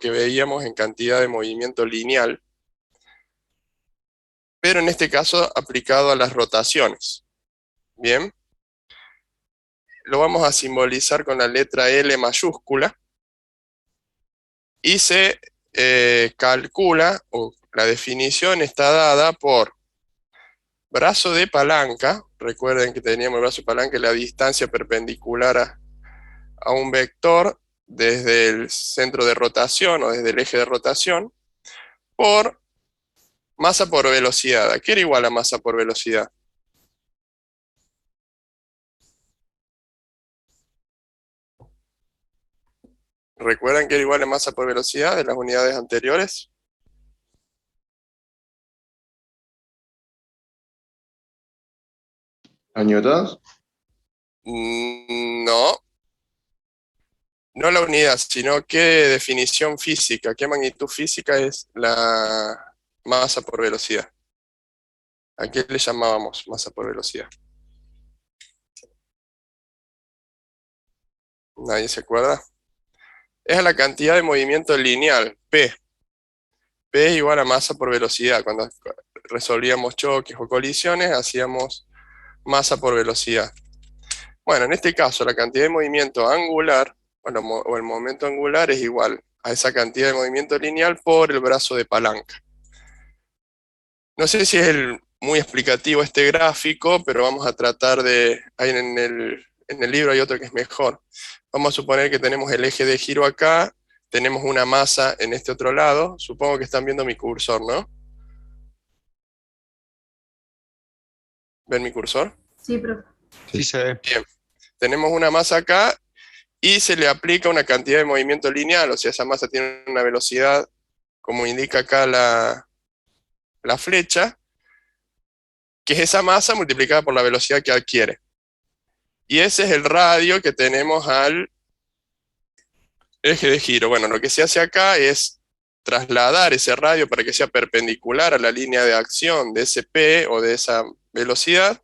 que veíamos en cantidad de movimiento lineal, pero en este caso aplicado a las rotaciones. Bien, lo vamos a simbolizar con la letra L mayúscula, y se calcula, o la definición está dada por brazo de palanca. Recuerden que teníamos el brazo de palanca, la distancia perpendicular a un vector desde el centro de rotación o desde el eje de rotación, por masa por velocidad. ¿A qué era igual a masa por velocidad? ¿Recuerdan que era igual a masa por velocidad de las unidades anteriores? ¿A newtons? No, no la unidad, sino qué definición física, qué magnitud física es la masa por velocidad. ¿A qué le llamábamos masa por velocidad? ¿Nadie se acuerda? Es a la cantidad de movimiento lineal, P. P es igual a masa por velocidad. Cuando resolvíamos choques o colisiones, hacíamos masa por velocidad. Bueno, en este caso, la cantidad de movimiento angular, bueno, o el momento angular es igual a esa cantidad de movimiento lineal por el brazo de palanca. No sé si es muy explicativo este gráfico, pero vamos a tratar de... Ahí en el libro hay otro que es mejor. Vamos a suponer que tenemos el eje de giro acá, tenemos una masa en este otro lado. Supongo que están viendo mi cursor, ¿no? ¿Ven mi cursor? Sí, profe. Sí se ve. Bien. Tenemos una masa acá y se le aplica una cantidad de movimiento lineal, o sea, esa masa tiene una velocidad, como indica acá la flecha, que es esa masa multiplicada por la velocidad que adquiere. Y ese es el radio que tenemos al eje de giro. Bueno, lo que se hace acá es trasladar ese radio para que sea perpendicular a la línea de acción de ese P o de esa velocidad,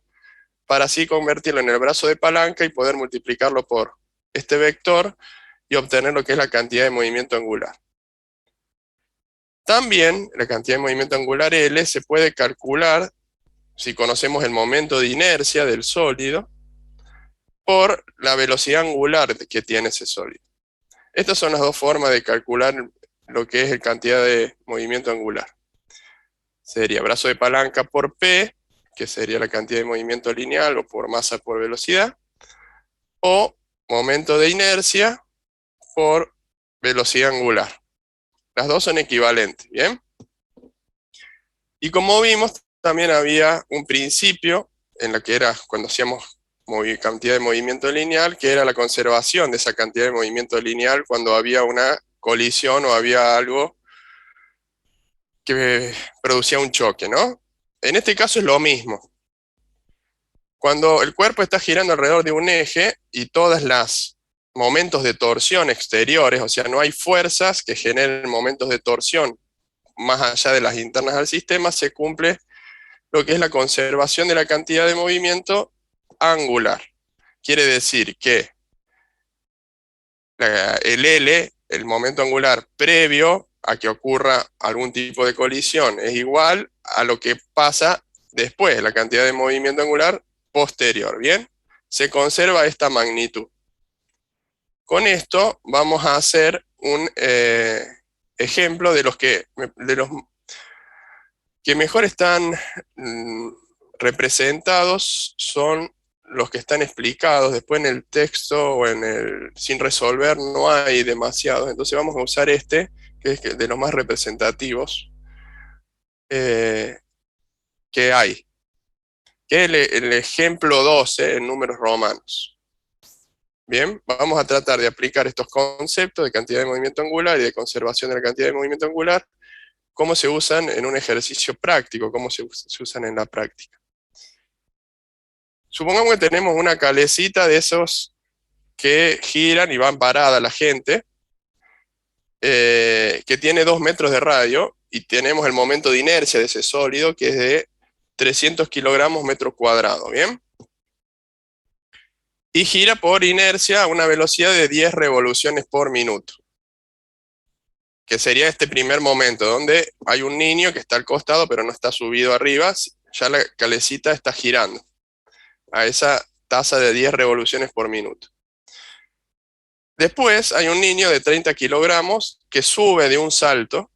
para así convertirlo en el brazo de palanca y poder multiplicarlo por este vector y obtener lo que es la cantidad de movimiento angular. También la cantidad de movimiento angular L se puede calcular si conocemos el momento de inercia del sólido por la velocidad angular que tiene ese sólido. Estas son las dos formas de calcular lo que es la cantidad de movimiento angular. Sería brazo de palanca por P, que sería la cantidad de movimiento lineal, o por masa por velocidad, o momento de inercia por velocidad angular. Las dos son equivalentes, ¿bien? Y como vimos, también había un principio en la que era cuando hacíamos cantidad de movimiento lineal, que era la conservación de esa cantidad de movimiento lineal cuando había una colisión o había algo que producía un choque, ¿no? En este caso es lo mismo. Cuando el cuerpo está girando alrededor de un eje y todas las momentos de torsión exteriores, o sea, no hay fuerzas que generen momentos de torsión más allá de las internas al sistema, se cumple lo que es la conservación de la cantidad de movimiento angular. Quiere decir que el L, el momento angular previo a que ocurra algún tipo de colisión, es igual a lo que pasa después, la cantidad de movimiento angular posterior, ¿bien? Se conserva esta magnitud. Con esto vamos a hacer un ejemplo de los que mejor están representados, son los que están explicados. Después en el texto o en el sin resolver no hay demasiados, entonces vamos a usar este, que es de los más representativos que hay, que es el ejemplo 12 en números romanos. Bien, vamos a tratar de aplicar estos conceptos de cantidad de movimiento angular y de conservación de la cantidad de movimiento angular, cómo se usan en un ejercicio práctico, cómo se usan en la práctica. Supongamos que tenemos una calecita de esos que giran y van parada la gente, que tiene 2 metros de radio, y tenemos el momento de inercia de ese sólido, que es de 300 kilogramos metro cuadrado, ¿bien? Y gira por inercia a una velocidad de 10 revoluciones por minuto. que sería este primer momento, donde hay un niño que está al costado, pero no está subido arriba, ya la calecita está girando a esa tasa de 10 revoluciones por minuto. Después hay un niño de 30 kilogramos que sube de un salto,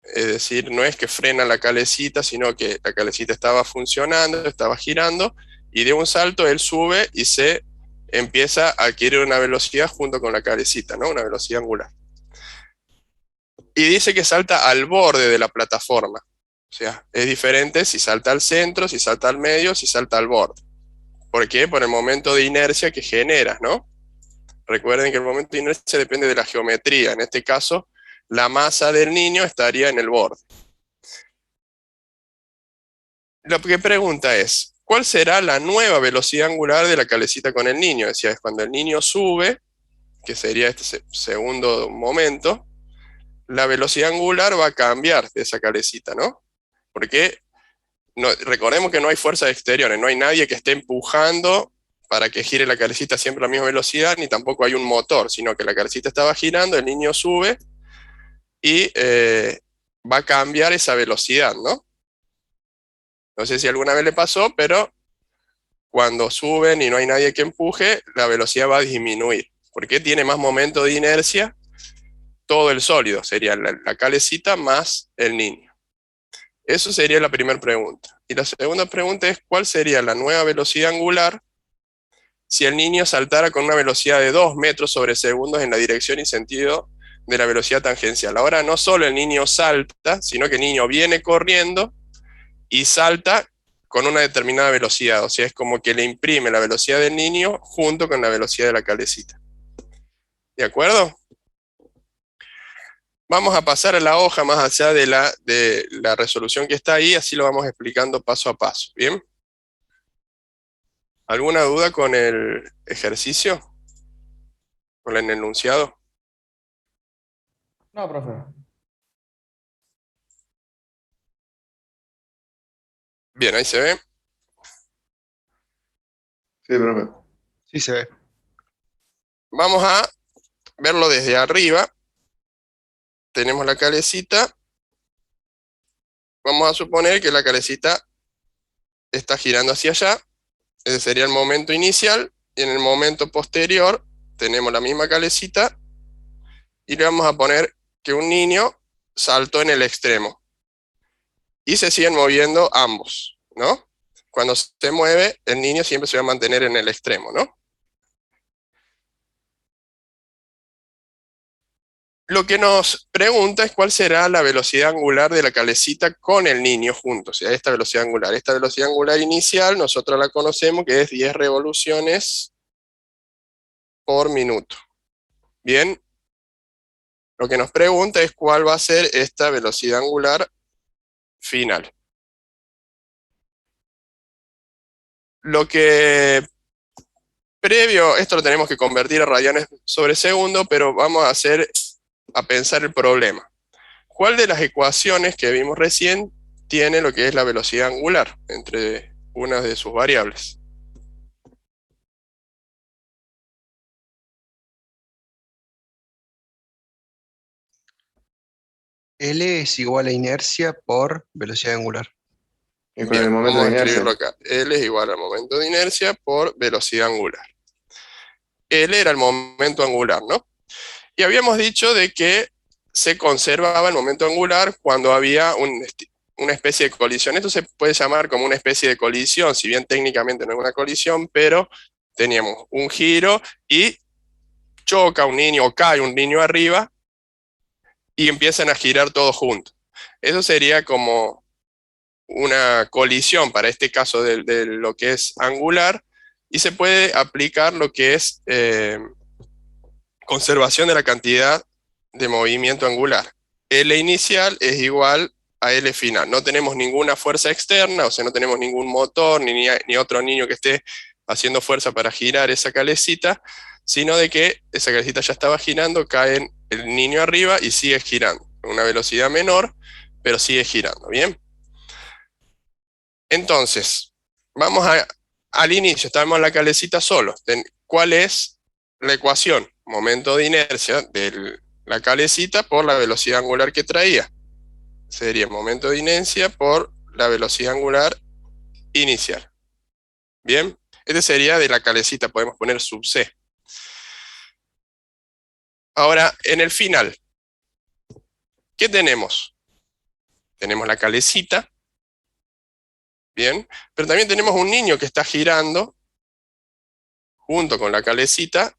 es decir, no es que frena la calecita, sino que la calecita estaba funcionando, estaba girando, y de un salto él sube y se empieza a adquirir una velocidad junto con la calecita, ¿no? Una velocidad angular. Y dice que salta al borde de la plataforma. O sea, es diferente si salta al centro, si salta al medio, si salta al borde. ¿Por qué? Por el momento de inercia que genera, ¿no? Recuerden que el momento de inercia depende de la geometría. En este caso, la masa del niño estaría en el borde. Lo que pregunta es, ¿cuál será la nueva velocidad angular de la calecita con el niño? Decía, es cuando el niño sube, que sería este segundo momento, la velocidad angular va a cambiar de esa calecita, ¿no? Porque recordemos que no hay fuerzas exteriores, no hay nadie que esté empujando para que gire la calecita siempre a la misma velocidad, ni tampoco hay un motor, sino que la calecita estaba girando, el niño sube y va a cambiar esa velocidad, ¿no? No sé si alguna vez le pasó, pero cuando suben y no hay nadie que empuje, la velocidad va a disminuir, porque tiene más momento de inercia todo el sólido, sería la calecita más el niño. Eso sería la primera pregunta. Y la segunda pregunta es, ¿cuál sería la nueva velocidad angular si el niño saltara con una velocidad de 2 metros sobre segundos en la dirección y sentido de la velocidad tangencial? Ahora no solo el niño salta, sino que el niño viene corriendo y salta con una determinada velocidad. O sea, es como que le imprime la velocidad del niño junto con la velocidad de la calecita. ¿De acuerdo? Vamos a pasar a la hoja más allá de la resolución que está ahí, así lo vamos explicando paso a paso. ¿Bien? ¿Alguna duda con el ejercicio? ¿Con el enunciado? No, profe. Bien, ahí se ve. Sí, profe. Sí se ve. Vamos a verlo desde arriba. Tenemos la calecita. Vamos a suponer que la calecita está girando hacia allá. Ese sería el momento inicial. Y en el momento posterior tenemos la misma calecita. Y le vamos a poner que un niño saltó en el extremo. Y se siguen moviendo ambos, ¿no? Cuando se mueve, el niño siempre se va a mantener en el extremo, ¿no? Lo que nos pregunta es cuál será la velocidad angular de la calecita con el niño juntos, o sea, esta velocidad angular. Esta velocidad angular inicial nosotros la conocemos que es 10 revoluciones por minuto. Bien, lo que nos pregunta es cuál va a ser esta velocidad angular final. Lo que previo, esto lo tenemos que convertir a radianes sobre segundo, pero vamos a pensar el problema. ¿Cuál de las ecuaciones que vimos recién tiene lo que es la velocidad angular entre unas de sus variables? L es igual a inercia por velocidad angular. Y con Bien, el momento vamos de a escribirlo inercia. acá. L es igual al momento de inercia por velocidad angular. L era el momento angular, ¿no? Y habíamos dicho de que se conservaba el momento angular cuando había una especie de colisión. Esto se puede llamar como una especie de colisión, si bien técnicamente no es una colisión, pero teníamos un giro y choca un niño o cae un niño arriba y empiezan a girar todos juntos. Eso sería como una colisión para este caso de lo que es angular, y se puede aplicar lo que es conservación de la cantidad de movimiento angular. L inicial es igual a L final. No tenemos ninguna fuerza externa, o sea, no tenemos ningún motor, ni otro niño que esté haciendo fuerza para girar esa calecita, sino de que esa calecita ya estaba girando, cae el niño arriba y sigue girando, a una velocidad menor, pero sigue girando, ¿bien? Entonces, vamos al inicio, estamos en la calecita solo. ¿Cuál es la ecuación? Momento de inercia la calecita por la velocidad angular que traía. Sería momento de inercia por la velocidad angular inicial. Bien, este sería de la calecita, podemos poner sub C. Ahora, en el final, ¿qué tenemos? Tenemos la calecita, bien, pero también tenemos un niño que está girando junto con la calecita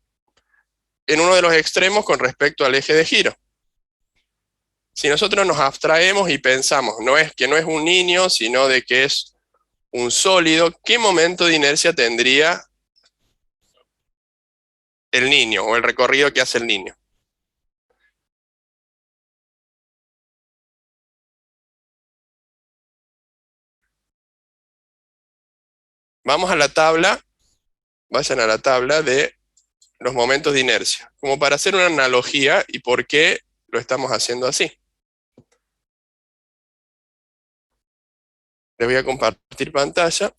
en uno de los extremos con respecto al eje de giro. Si nosotros nos abstraemos y pensamos que no es un niño, sino de que es un sólido, ¿qué momento de inercia tendría el niño o el recorrido que hace el niño? Vamos a la tabla, vayan a la tabla de los momentos de inercia, como para hacer una analogía y por qué lo estamos haciendo así. Les voy a compartir pantalla.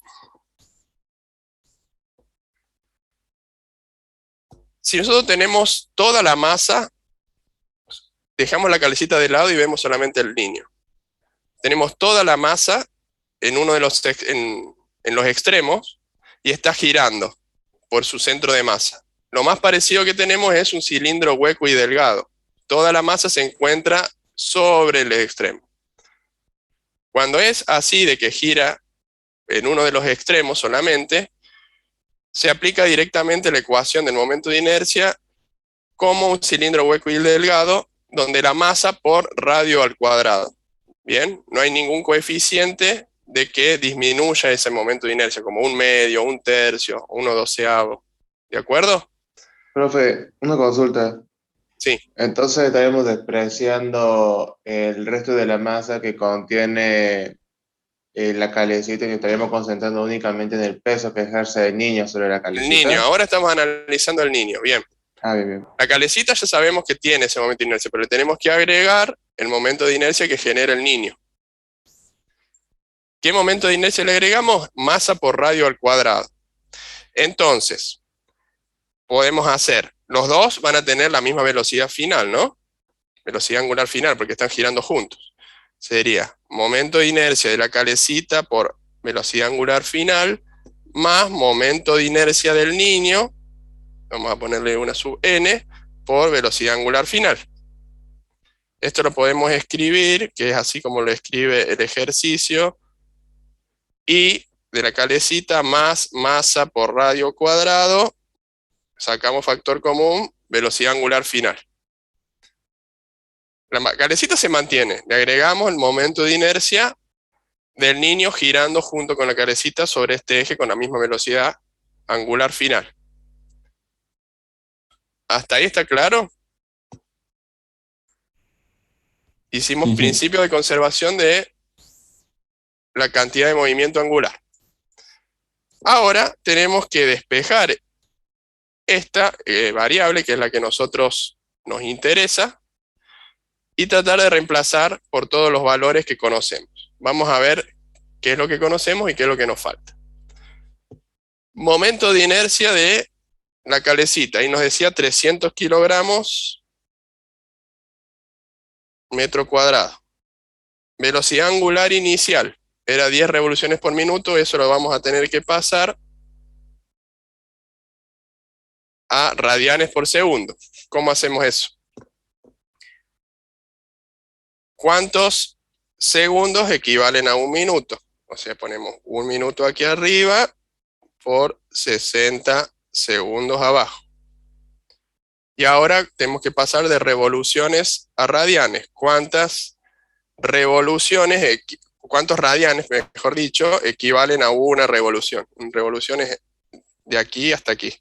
Si nosotros tenemos toda la masa, dejamos la calecita de lado y vemos solamente el niño. Tenemos toda la masa en uno de en los extremos y está girando por su centro de masa. Lo más parecido que tenemos es un cilindro hueco y delgado. Toda la masa se encuentra sobre el extremo. Cuando es así de que gira en uno de los extremos solamente, se aplica directamente la ecuación del momento de inercia como un cilindro hueco y delgado, donde la masa por radio al cuadrado. Bien, no hay ningún coeficiente de que disminuya ese momento de inercia, como un medio, un tercio, uno doceavo. ¿De acuerdo? Profe, una consulta. Sí, Entonces estaremos despreciando el resto de la masa que contiene la calecita y estaremos concentrando únicamente en el peso que ejerce el niño sobre la el niño. calecita. Ahora estamos analizando al niño. Bien. Ah, bien, bien. La calecita ya sabemos que tiene ese momento de inercia, pero le tenemos que agregar el momento de inercia que genera el niño. ¿Qué momento de inercia le agregamos? Masa por radio al cuadrado. Entonces, podemos hacer, los dos van a tener la misma velocidad final, ¿no? Velocidad angular final, porque están girando juntos. Sería momento de inercia de la calecita por velocidad angular final, más momento de inercia del niño, vamos a ponerle una sub n, por velocidad angular final. Esto lo podemos escribir, que es así como lo escribe el ejercicio, y de la calecita más masa por radio cuadrado, sacamos factor común, velocidad angular final. La calecita se mantiene, le agregamos el momento de inercia del niño girando junto con la calecita sobre este eje con la misma velocidad angular final. ¿Hasta ahí está claro? Hicimos Sí, sí. principio de conservación de la cantidad de movimiento angular. Ahora tenemos que despejar esta variable, que es la que a nosotros nos interesa, y tratar de reemplazar por todos los valores que conocemos. Vamos a ver qué es lo que conocemos y qué es lo que nos falta. Momento de inercia de la calecita, ahí nos decía 300 kilogramos metro cuadrado. Velocidad angular inicial era 10 revoluciones por minuto, eso lo vamos a tener que pasar a radianes por segundo. ¿Cómo hacemos eso? ¿Cuántos segundos equivalen a un minuto? O sea, ponemos un minuto aquí arriba por 60 segundos abajo. Y ahora tenemos que pasar de revoluciones a radianes. ¿Cuántas revoluciones, cuántos radianes, mejor dicho, equivalen a una revolución? Revoluciones de aquí hasta aquí.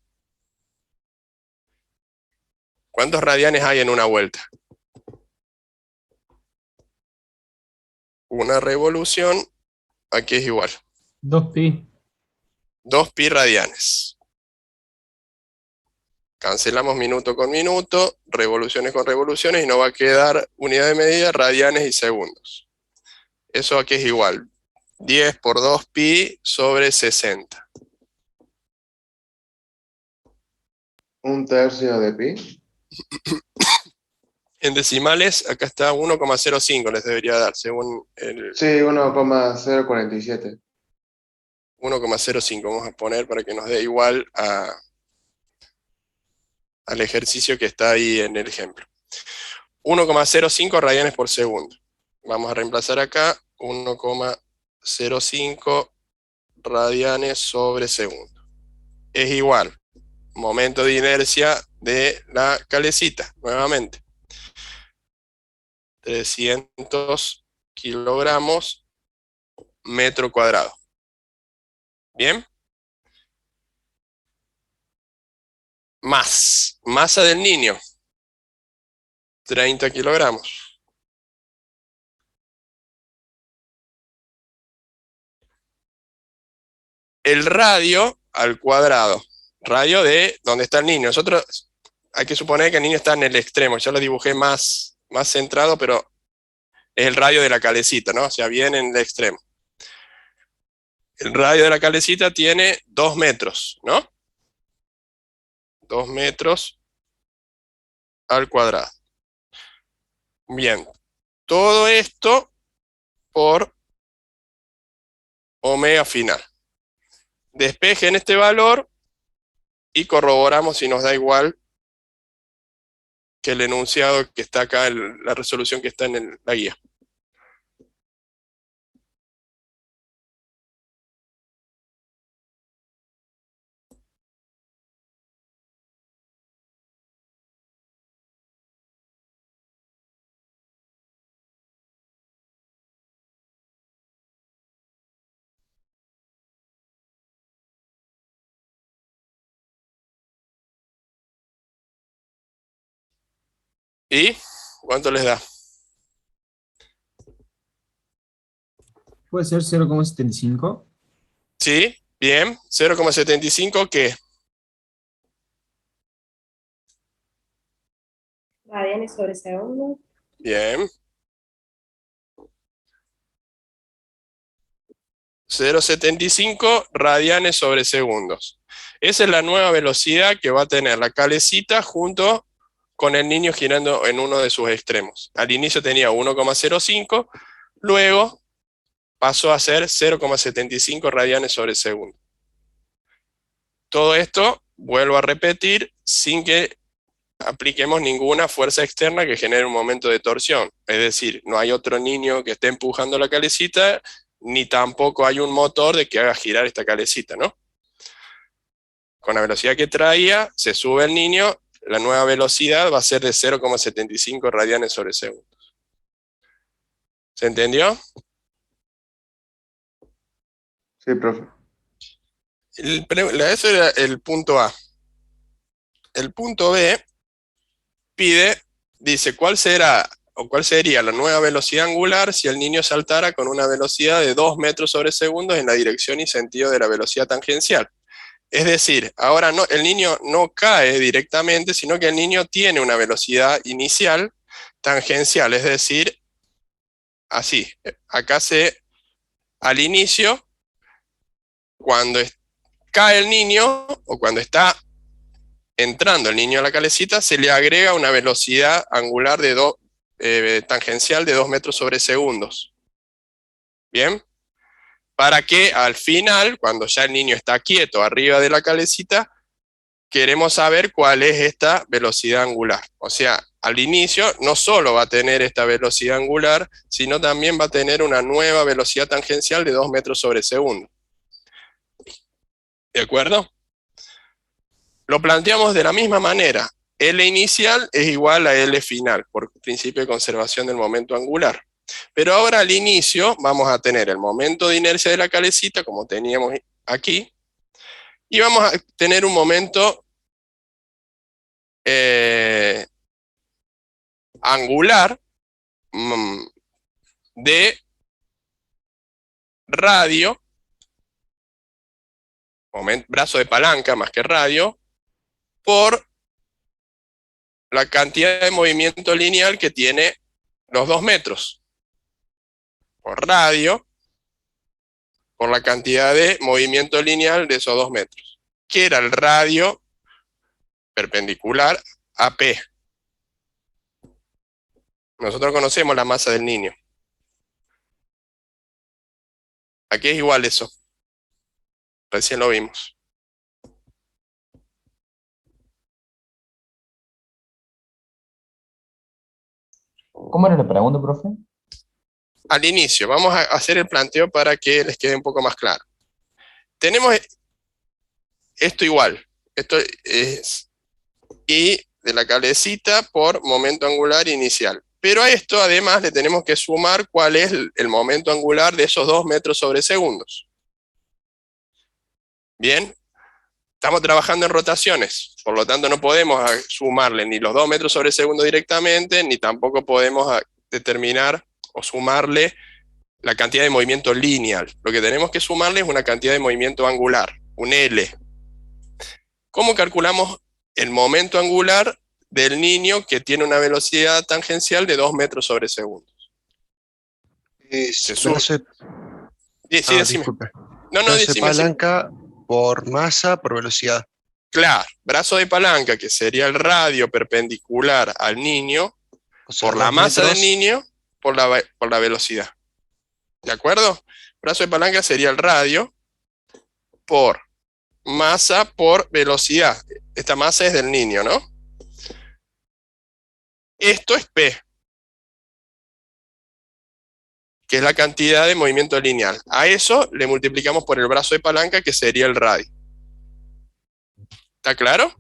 ¿Cuántos radianes hay en una vuelta? Una revolución, aquí es igual. 2pi. 2pi radianes. Cancelamos minuto con minuto, revoluciones con revoluciones, y nos va a quedar unidad de medida, radianes y segundos. Eso aquí es igual. 10 por 2pi sobre 60. Un tercio de pi. En decimales, acá está 1,05 les debería dar, según el Sí, 1,047. 1,05. Vamos a poner para que nos dé igual al ejercicio que está ahí en el ejemplo. 1,05 radianes por segundo. Vamos a reemplazar acá 1,05 radianes sobre segundo. Es igual, momento de inercia de la calecita, nuevamente. 300 kilogramos metro cuadrado. ¿Bien? Más, masa del niño, 30 kilogramos. El radio al cuadrado, radio de donde está el niño. Nosotros hay que suponer que el niño está en el extremo, yo lo dibujé más centrado, pero es el radio de la calecita, ¿no? O sea, bien en el extremo. El radio de la calecita tiene 2 metros, ¿no? 2 metros al cuadrado. Bien, todo esto por omega final. Despejen este valor y corroboramos si nos da igual que el enunciado que está acá, la resolución que está en la guía. ¿Y cuánto les da? Puede ser 0,75. Sí, bien. 0,75, ¿qué? Radianes sobre segundo. Bien. 0,75 radianes sobre segundos. Esa es la nueva velocidad que va a tener la calecita junto con el niño girando en uno de sus extremos. Al inicio tenía 1,05, luego pasó a ser 0,75 radianes sobre segundo. Todo esto, vuelvo a repetir, sin que apliquemos ninguna fuerza externa que genere un momento de torsión. Es decir, no hay otro niño que esté empujando la calecita, ni tampoco hay un motor de que haga girar esta calecita, ¿no? Con la velocidad que traía, se sube el niño, la nueva velocidad va a ser de 0,75 radianes sobre segundo. ¿Se entendió? Sí, profe. Eso era el punto A. El punto B dice, ¿cuál será o cuál sería la nueva velocidad angular si el niño saltara con una velocidad de 2 metros sobre segundo en la dirección y sentido de la velocidad tangencial? Es decir, ahora no, el niño no cae directamente, sino que el niño tiene una velocidad inicial tangencial, es decir, así. Acá al inicio, cuando cae el niño o cuando está entrando el niño a la calecita, se le agrega una velocidad angular tangencial de 2 metros sobre segundos. ¿Bien? Para que al final, cuando ya el niño está quieto arriba de la calecita, queremos saber cuál es esta velocidad angular. O sea, al inicio no solo va a tener esta velocidad angular, sino también va a tener una nueva velocidad tangencial de 2 metros sobre segundo. ¿De acuerdo? Lo planteamos de la misma manera. L inicial es igual a L final, por principio de conservación del momento angular. Pero ahora al inicio vamos a tener el momento de inercia de la calecita, como teníamos aquí, y vamos a tener un momento angular de radio, brazo de palanca más que radio, por la cantidad de movimiento lineal que tiene los 2 metros. Por radio, por la cantidad de movimiento lineal de esos 2 metros, que era el radio perpendicular a P. Nosotros conocemos la masa del niño. Aquí es igual eso. Recién lo vimos. ¿Cómo era la pregunta, profe? Al inicio, vamos a hacer el planteo para que les quede un poco más claro. Tenemos esto igual. Esto es I de la cabecita por momento angular inicial. Pero a esto además le tenemos que sumar cuál es el momento angular de esos 2 metros sobre segundos. Bien, estamos trabajando en rotaciones, por lo tanto no podemos sumarle ni los 2 metros sobre segundo directamente, ni tampoco podemos determinar o sumarle la cantidad de movimiento lineal. Lo que tenemos que sumarle es una cantidad de movimiento angular, un L. ¿Cómo calculamos el momento angular del niño que tiene una velocidad tangencial de 2 metros sobre segundo? Es sube. brazo de, Sí, decime. disculpe. No, Brazo de decime. palanca por masa por velocidad. Claro, brazo de palanca, que sería el radio perpendicular al niño, O sea, por la 2 masa del metros, niño, por la velocidad. ¿De acuerdo? Brazo de palanca sería el radio por masa por velocidad. Esta masa es del niño, ¿no? Esto es P, que es la cantidad de movimiento lineal. A eso le multiplicamos por el brazo de palanca, que sería el radio. ¿Está claro?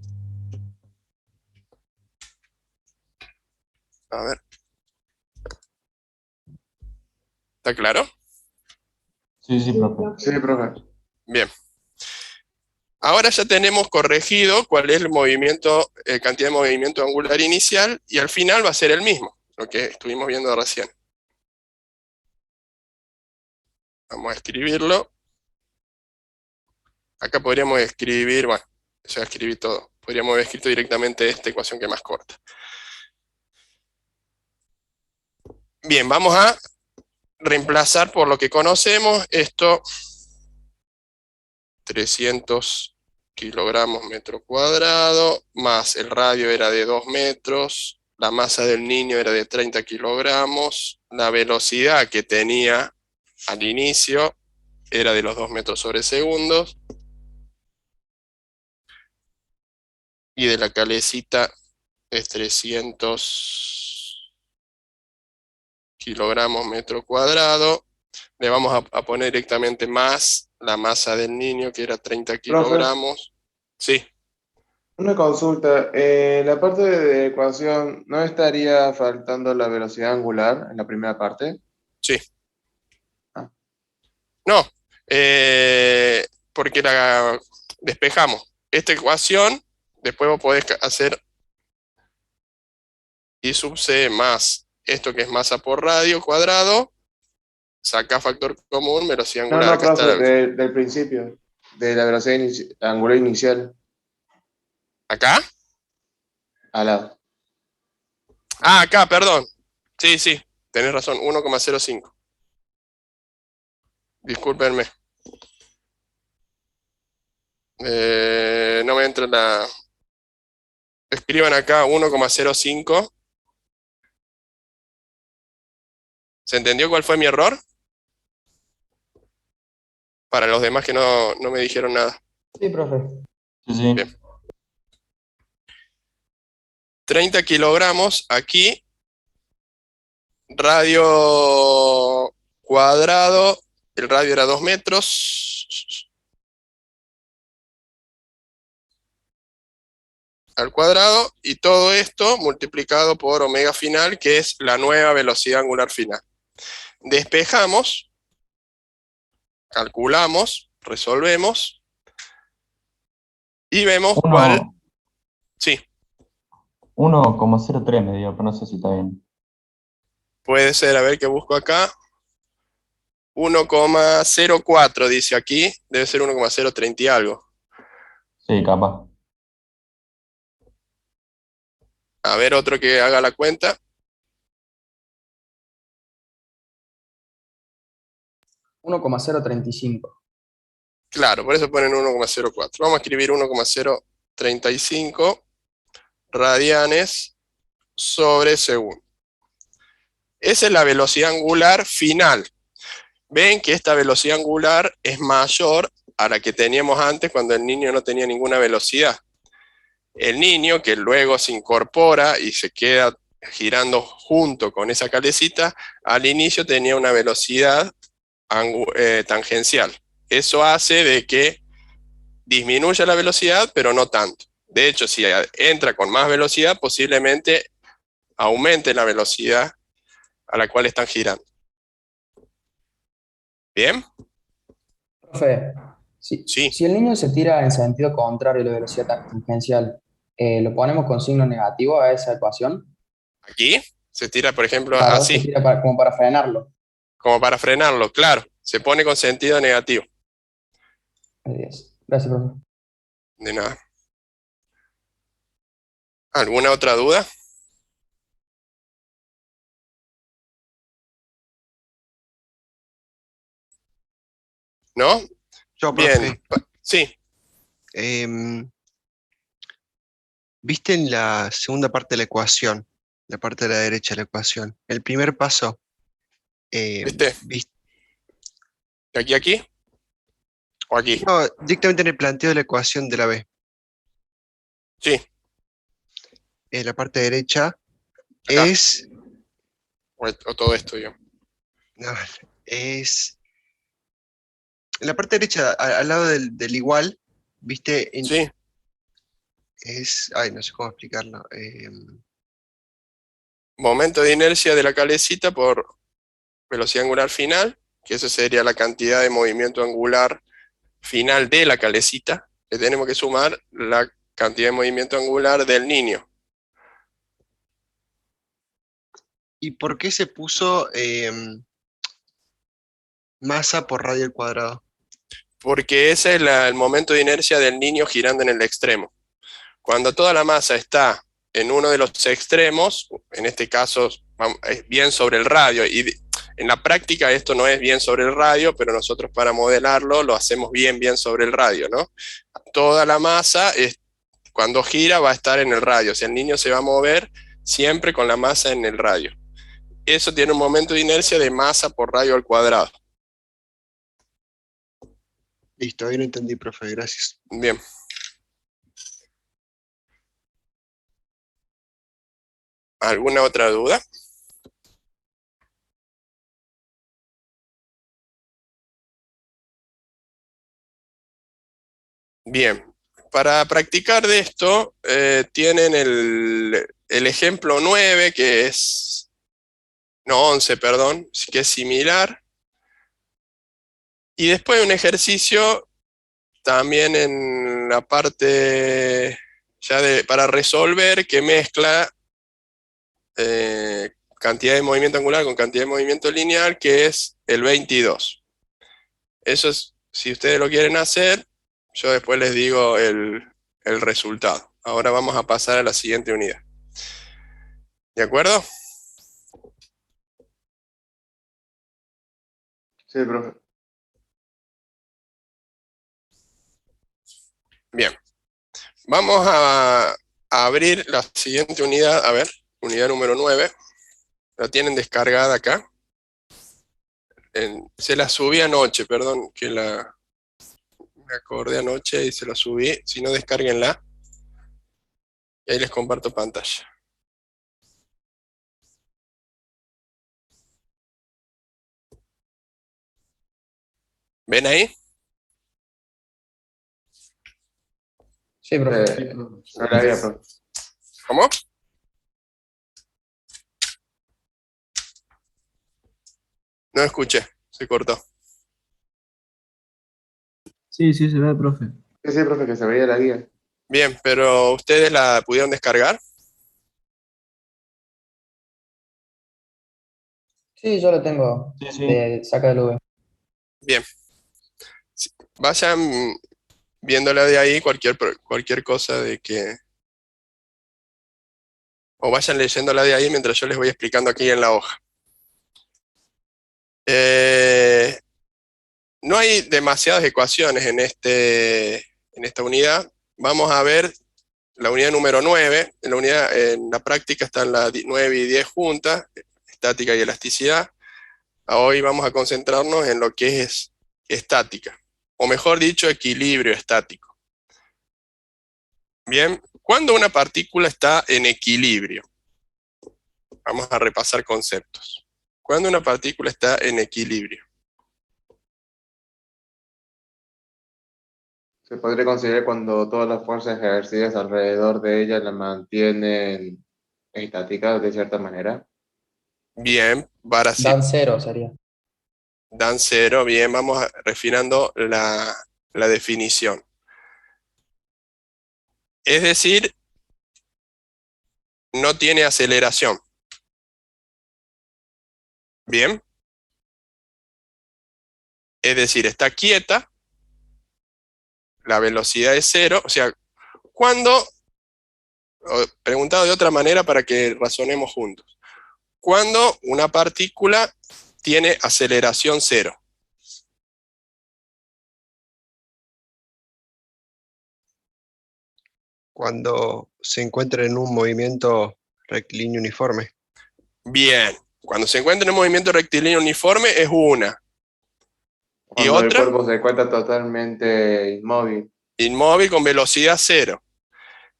A ver. ¿Está claro? Sí, sí, profe. Sí, profe. Bien. Ahora ya tenemos corregido cuál es el movimiento, cantidad de movimiento angular inicial, y al final va a ser el mismo, lo que estuvimos viendo recién. Vamos a escribirlo. Acá podríamos escribir, bueno, ya escribí todo. Podríamos haber escrito directamente esta ecuación que es más corta. Bien, vamos a reemplazar por lo que conocemos esto. 300 kilogramos metro cuadrado, más el radio era de 2 metros, la masa del niño era de 30 kilogramos, la velocidad que tenía al inicio era de los 2 metros sobre segundos, y de la calecita es 300 kilogramos metro cuadrado. Le vamos a poner directamente más la masa del niño, que era 30 kilogramos. Sí, Una consulta. En la parte de ecuación, ¿no estaría faltando la velocidad angular en la primera parte? sí. Ah. No, porque la despejamos. Esta ecuación, después vos podés hacer I sub C más esto que es masa por radio cuadrado, saca factor común, velocidad No, angular. no, Acá está profe, del principio, de la velocidad angular inicial, ¿Acá? al lado. Ah, acá, perdón. Sí, sí, tenés razón, 1,05. Discúlpenme. No me entra la... Escriban acá 1,05. ¿Se entendió cuál fue mi error? Para los demás que no me dijeron nada. Sí, profe. Sí, sí. Bien. 30 kilogramos aquí. Radio cuadrado. El radio era 2 metros. Al cuadrado. Y todo esto multiplicado por omega final, que es la nueva velocidad angular final. Despejamos. Calculamos. Resolvemos. Y vemos cuál... Sí. 1,03 me dio, pero no sé si está bien. Puede ser, a ver qué busco acá. 1,04 dice aquí. Debe ser 1,030 y algo. Sí, capaz. A ver, otro que haga la cuenta. 1,035. Claro, por eso ponen 1,04. Vamos a escribir 1,035 radianes sobre segundo. Esa es la velocidad angular final. Ven que esta velocidad angular es mayor a la que teníamos antes cuando el niño no tenía ninguna velocidad. El niño, que luego se incorpora y se queda girando junto con esa calecita, al inicio tenía una velocidad tangencial. Eso hace de que disminuya la velocidad, pero no tanto. De hecho, si entra con más velocidad, posiblemente aumente la velocidad a la cual están girando. ¿Bien? Profe, si, Sí. si el niño se tira en sentido contrario a la velocidad tangencial, ¿lo ponemos con signo negativo a esa ecuación? Aquí se tira, por ejemplo, Claro, se así, tira como para frenarlo. como para frenarlo, claro. Se pone con sentido negativo. Así es. Gracias, profe. De nada. ¿Alguna otra duda? ¿No? Yo, Bien. profe, Sí, ¿viste en la segunda parte de la ecuación, la parte de la derecha de la ecuación, el primer paso? ¿viste? ¿Viste? ¿De aquí a aquí? ¿O aquí? No, directamente en el planteo de la ecuación de la B. Sí, En la parte derecha acá. es, O todo esto, yo. no, es, en la parte derecha, al lado del igual, ¿viste? Sí, Es, ay, no sé cómo explicarlo. momento de inercia de la calecita por velocidad angular final, que eso sería la cantidad de movimiento angular final de la calecita. Le tenemos que sumar la cantidad de movimiento angular del niño. ¿Y por qué se puso masa por radio al cuadrado? Porque ese es el momento de inercia del niño girando en el extremo. Cuando toda la masa está en uno de los extremos, en este caso es bien sobre el radio, y en la práctica esto no es bien sobre el radio, pero nosotros para modelarlo lo hacemos bien sobre el radio, ¿no? Toda la masa, cuando gira, va a estar en el radio, o sea, el niño se va a mover siempre con la masa en el radio. Eso tiene un momento de inercia de masa por radio al cuadrado. Listo, ahí lo entendí, profe, gracias. Bien. ¿Alguna otra duda? Bien, para practicar de esto, tienen el ejemplo 9, que es, no 11, perdón, que es similar. Y después un ejercicio también en la parte ya para resolver, que mezcla cantidad de movimiento angular con cantidad de movimiento lineal, que es el 22. Eso es, si ustedes lo quieren hacer, yo después les digo el resultado. Ahora vamos a pasar a la siguiente unidad. ¿De acuerdo? Sí, profe. Bien. Vamos a abrir la siguiente unidad. A ver, unidad número 9. La tienen descargada acá. Se la subí anoche, perdón, que me acordé anoche y se la subí. Si no, descárguenla. Y ahí les comparto pantalla. ¿Ven ahí? Sí, profe. Sí, profe. No la había, profe. ¿Cómo? No escuché, se cortó. Sí, sí, se ve, profe. Sí, profe, que se veía la guía. Bien, pero ¿ustedes la pudieron descargar? Sí, yo lo tengo Sí, sí. de saca del V. Bien. Vayan viéndola de ahí cualquier cosa de que... O vayan leyéndola de ahí mientras yo les voy explicando aquí en la hoja. No hay demasiadas ecuaciones en esta unidad. Vamos a ver la unidad número 9. En la práctica están las 9 y 10 juntas. estática y elasticidad. Hoy vamos a concentrarnos en lo que es estática, o mejor dicho, equilibrio estático. Bien, ¿cuándo una partícula está en equilibrio? Vamos a repasar conceptos. ¿Cuándo una partícula está en equilibrio? Se podría considerar cuando todas las fuerzas ejercidas alrededor de ella la mantienen estática de cierta manera. Bien, para Dan cero sería. dan cero, bien, vamos refinando la definición. Es decir, no tiene aceleración. Bien. Es decir, está quieta, la velocidad es cero, o sea, preguntado de otra manera para que razonemos juntos, ¿cuándo una partícula tiene aceleración cero? Cuando se encuentra en un movimiento rectilíneo uniforme. Bien, cuando se encuentra en un movimiento rectilíneo uniforme es una. ¿Y Cuando el otra? cuerpo se encuentra totalmente inmóvil. Inmóvil con velocidad cero.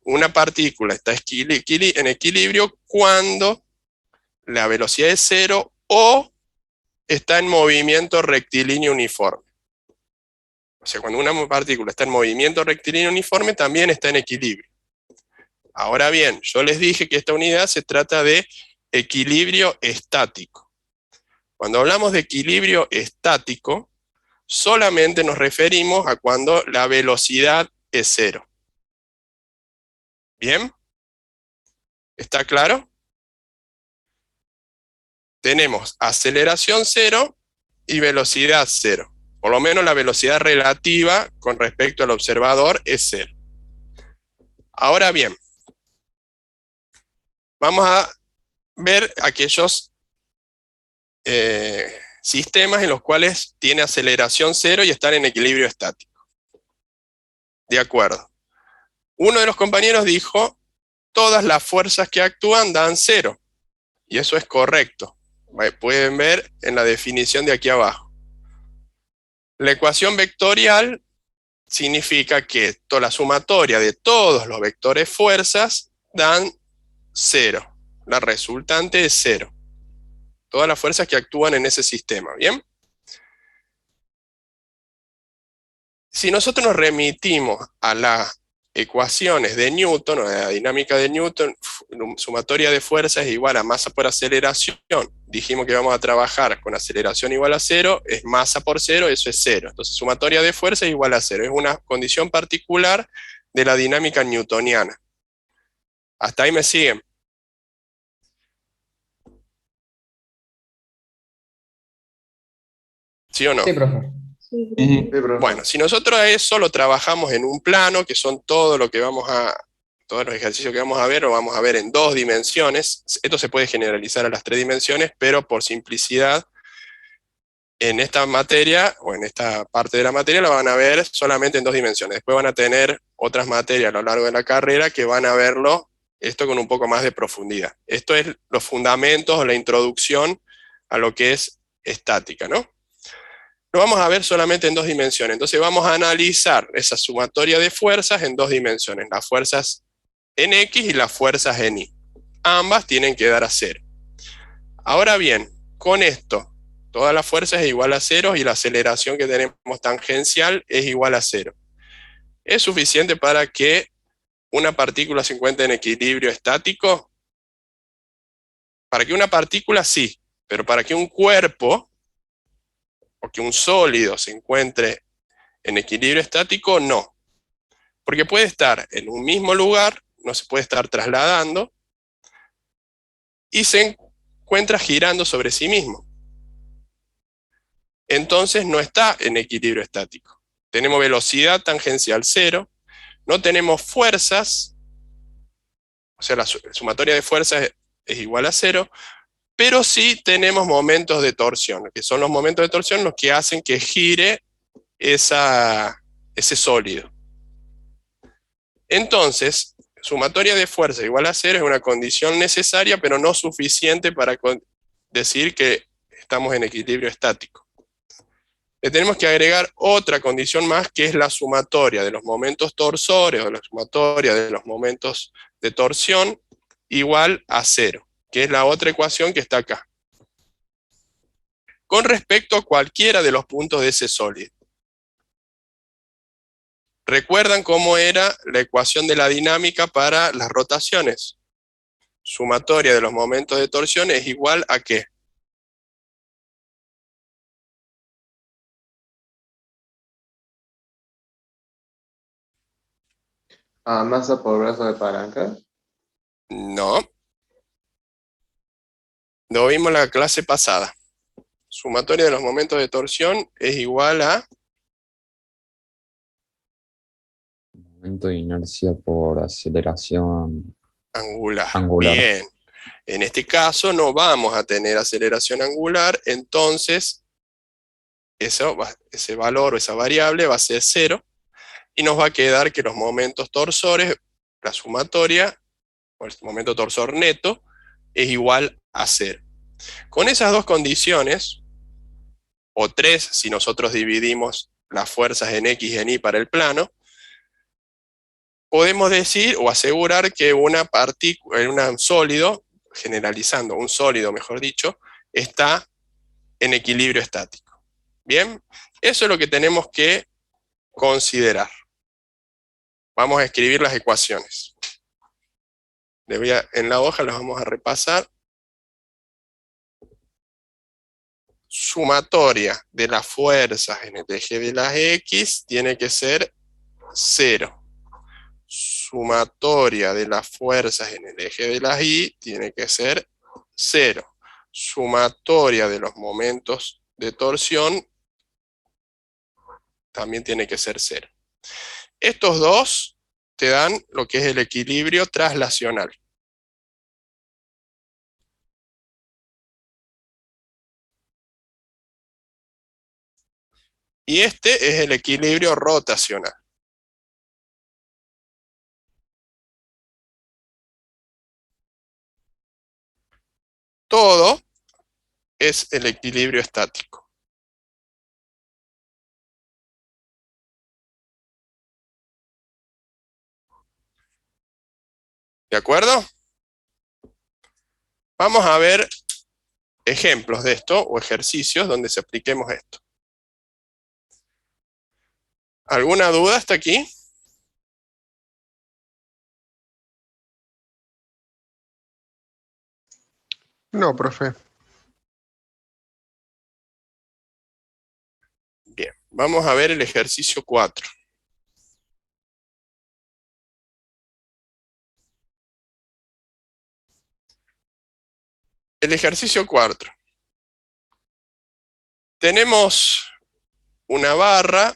Una partícula está en equilibrio cuando la velocidad es cero o está en movimiento rectilíneo uniforme. O sea, cuando una partícula está en movimiento rectilíneo uniforme, también está en equilibrio. Ahora bien, yo les dije que esta unidad se trata de equilibrio estático. Cuando hablamos de equilibrio estático, solamente nos referimos a cuando la velocidad es cero. ¿Bien? ¿Está claro? Tenemos aceleración cero y velocidad cero. Por lo menos la velocidad relativa con respecto al observador es cero. Ahora bien, vamos a ver aquellos sistemas en los cuales tiene aceleración cero y están en equilibrio estático. De acuerdo. Uno de los compañeros dijo, todas las fuerzas que actúan dan cero. Y eso es correcto. Pueden ver en la definición de aquí abajo. La ecuación vectorial significa que toda la sumatoria de todos los vectores fuerzas dan cero. La resultante es cero. Todas las fuerzas que actúan en ese sistema, ¿bien? Si nosotros nos remitimos a las ecuaciones de Newton, o a la dinámica de Newton, sumatoria de fuerzas es igual a masa por aceleración. Dijimos que vamos a trabajar con aceleración igual a cero, es masa por cero, eso es cero. Entonces, sumatoria de fuerzas es igual a cero. Es una condición particular de la dinámica newtoniana. ¿Hasta ahí me siguen? ¿Sí o no? Sí, profe. Sí, Sí, Sí, profe. Bueno, si nosotros a eso lo trabajamos en un plano, que son todo lo que todos los ejercicios que vamos a ver, lo vamos a ver en 2 dimensiones. Esto se puede generalizar a las 3 dimensiones, pero por simplicidad, en esta materia, o en esta parte de la materia, la van a ver solamente en 2 dimensiones. Después van a tener otras materias a lo largo de la carrera que van a verlo, esto con un poco más de profundidad. Esto es los fundamentos o la introducción a lo que es estática, ¿no? Lo vamos a ver solamente en 2 dimensiones. Entonces vamos a analizar esa sumatoria de fuerzas en 2 dimensiones. Las fuerzas en X y las fuerzas en Y. Ambas tienen que dar a cero. Ahora bien, con esto, toda la fuerza es igual a cero y la aceleración que tenemos tangencial es igual a cero. ¿Es suficiente para que una partícula se encuentre en equilibrio estático? Para que una partícula sí, pero para que un cuerpo o que un sólido se encuentre en equilibrio estático, no. Porque puede estar en un mismo lugar, no se puede estar trasladando, y se encuentra girando sobre sí mismo. Entonces no está en equilibrio estático. Tenemos velocidad tangencial cero, no tenemos fuerzas, o sea, la sumatoria de fuerzas es igual a cero, pero sí tenemos momentos de torsión, que son los momentos de torsión los que hacen que gire ese sólido. Entonces, sumatoria de fuerza igual a cero es una condición necesaria, pero no suficiente para decir que estamos en equilibrio estático. Le tenemos que agregar otra condición más, que es la sumatoria de los momentos torsores o la sumatoria de los momentos de torsión igual a 0, que es la otra ecuación que está acá, con respecto a cualquiera de los puntos de ese sólido. ¿Recuerdan cómo era la ecuación de la dinámica para las rotaciones? Sumatoria de los momentos de torsión es igual a ¿qué? Masa por brazo de palanca. No, lo vimos en la clase pasada. Sumatoria de los momentos de torsión es igual a... Momento de inercia por aceleración angular. angular. Bien. En este caso no vamos a tener aceleración angular, entonces ese valor o esa variable va a ser 0, y nos va a quedar que los momentos torsores, la sumatoria, o el momento torsor neto, es igual a 0. Con esas dos condiciones, o 3 si nosotros dividimos las fuerzas en X y en Y para el plano, podemos decir o asegurar que una partícula, un sólido, generalizando, un sólido mejor dicho, está en equilibrio estático. Bien, eso es lo que tenemos que considerar. Vamos a escribir las ecuaciones. En la hoja las vamos a repasar. Sumatoria de las fuerzas en el eje de las X tiene que ser 0. Sumatoria de las fuerzas en el eje de las Y tiene que ser 0. Sumatoria de los momentos de torsión también tiene que ser 0. Estos dos te dan lo que es el equilibrio traslacional. Y este es el equilibrio rotacional. Todo es el equilibrio estático. ¿De acuerdo? Vamos a ver ejemplos de esto o ejercicios donde se apliquemos esto. ¿Alguna duda hasta aquí? No, profe. Bien, vamos a ver el ejercicio 4. El ejercicio 4. Tenemos una barra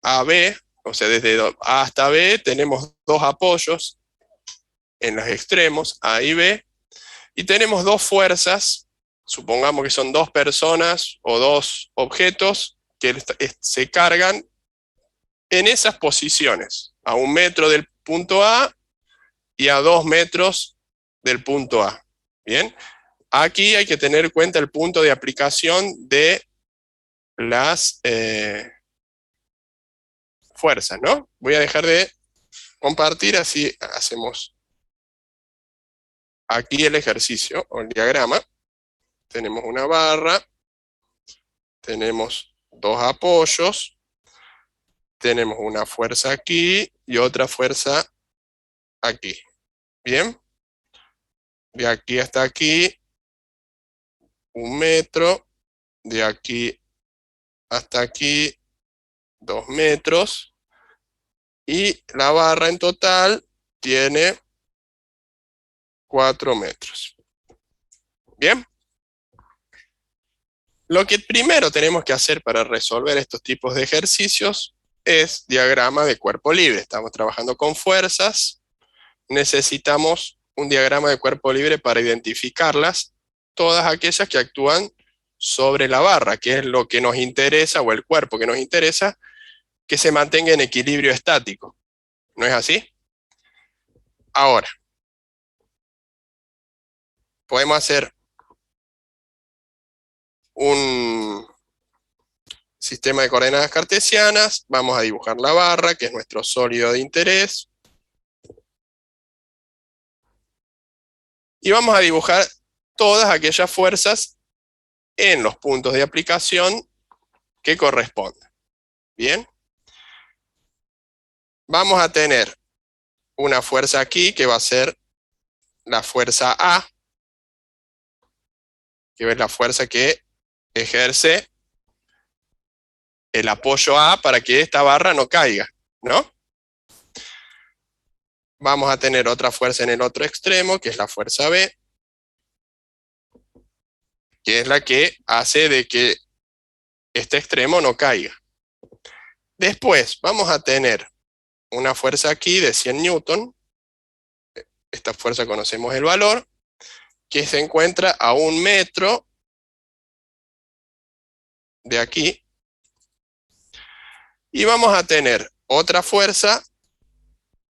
AB, o sea, desde A hasta B tenemos dos apoyos en los extremos, A y B, y tenemos dos fuerzas, supongamos que son dos personas o dos objetos que se cargan en esas posiciones, a 1 metro del punto A y a 2 metros del punto A. Bien, aquí hay que tener en cuenta el punto de aplicación de las fuerzas, ¿no? Voy a dejar de compartir, así hacemos aquí el ejercicio o el diagrama. Tenemos una barra, tenemos dos apoyos, tenemos una fuerza aquí y otra fuerza aquí. Bien, de aquí hasta aquí, 1 metro, de aquí hasta aquí, 2 metros, y la barra en total tiene 4 metros. Bien. Lo que primero tenemos que hacer para resolver estos tipos de ejercicios es diagrama de cuerpo libre. Estamos trabajando con fuerzas, necesitamos un diagrama de cuerpo libre para identificarlas, todas aquellas que actúan sobre la barra, que es lo que nos interesa, o el cuerpo que nos interesa, que se mantenga en equilibrio estático. ¿No es así? Ahora, podemos hacer un sistema de coordenadas cartesianas, vamos a dibujar la barra, que es nuestro sólido de interés. Y vamos a dibujar todas aquellas fuerzas en los puntos de aplicación que correspondan. Bien. Vamos a tener una fuerza aquí que va a ser la fuerza A, que es la fuerza que ejerce el apoyo A para que esta barra no caiga, ¿no? Vamos a tener otra fuerza en el otro extremo, que es la fuerza B, que es la que hace de que este extremo no caiga. Después vamos a tener una fuerza aquí de 100 newton, esta fuerza conocemos el valor, que se encuentra a 1 metro de aquí. Y vamos a tener otra fuerza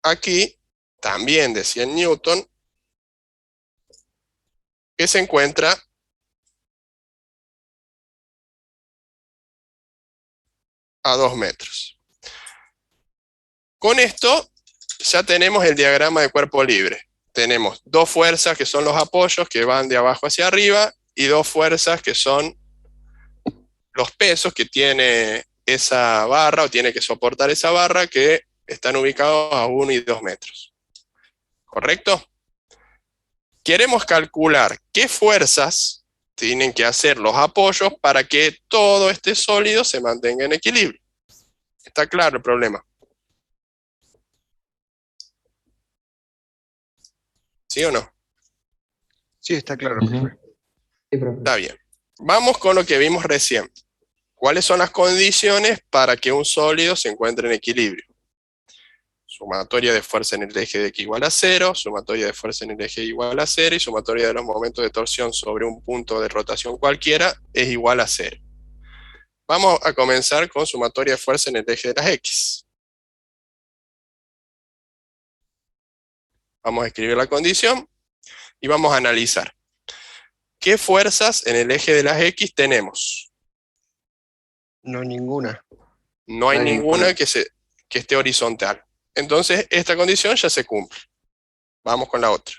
aquí, también de 100 newton, que se encuentra a 2 metros. Con esto ya tenemos el diagrama de cuerpo libre. Tenemos dos fuerzas que son los apoyos que van de abajo hacia arriba y dos fuerzas que son los pesos que tiene esa barra o tiene que soportar esa barra, que están ubicados a 1 y 2 metros. ¿Correcto? Queremos calcular qué fuerzas tienen que hacer los apoyos para que todo este sólido se mantenga en equilibrio. ¿Está claro el problema? ¿Sí o no? Sí, está claro, Sí, sí. profe. Sí, profe. Está bien. Vamos con lo que vimos recién. ¿Cuáles son las condiciones para que un sólido se encuentre en equilibrio? Sumatoria de fuerza en el eje de X igual a 0, sumatoria de fuerza en el eje Y igual a 0, y sumatoria de los momentos de torsión sobre un punto de rotación cualquiera es igual a 0. Vamos a comenzar con sumatoria de fuerza en el eje de las X. Vamos a escribir la condición y vamos a analizar. ¿Qué fuerzas en el eje de las X tenemos? No, ninguna. No hay No hay ninguna ninguna. que esté horizontal. Entonces, esta condición ya se cumple. Vamos con la otra.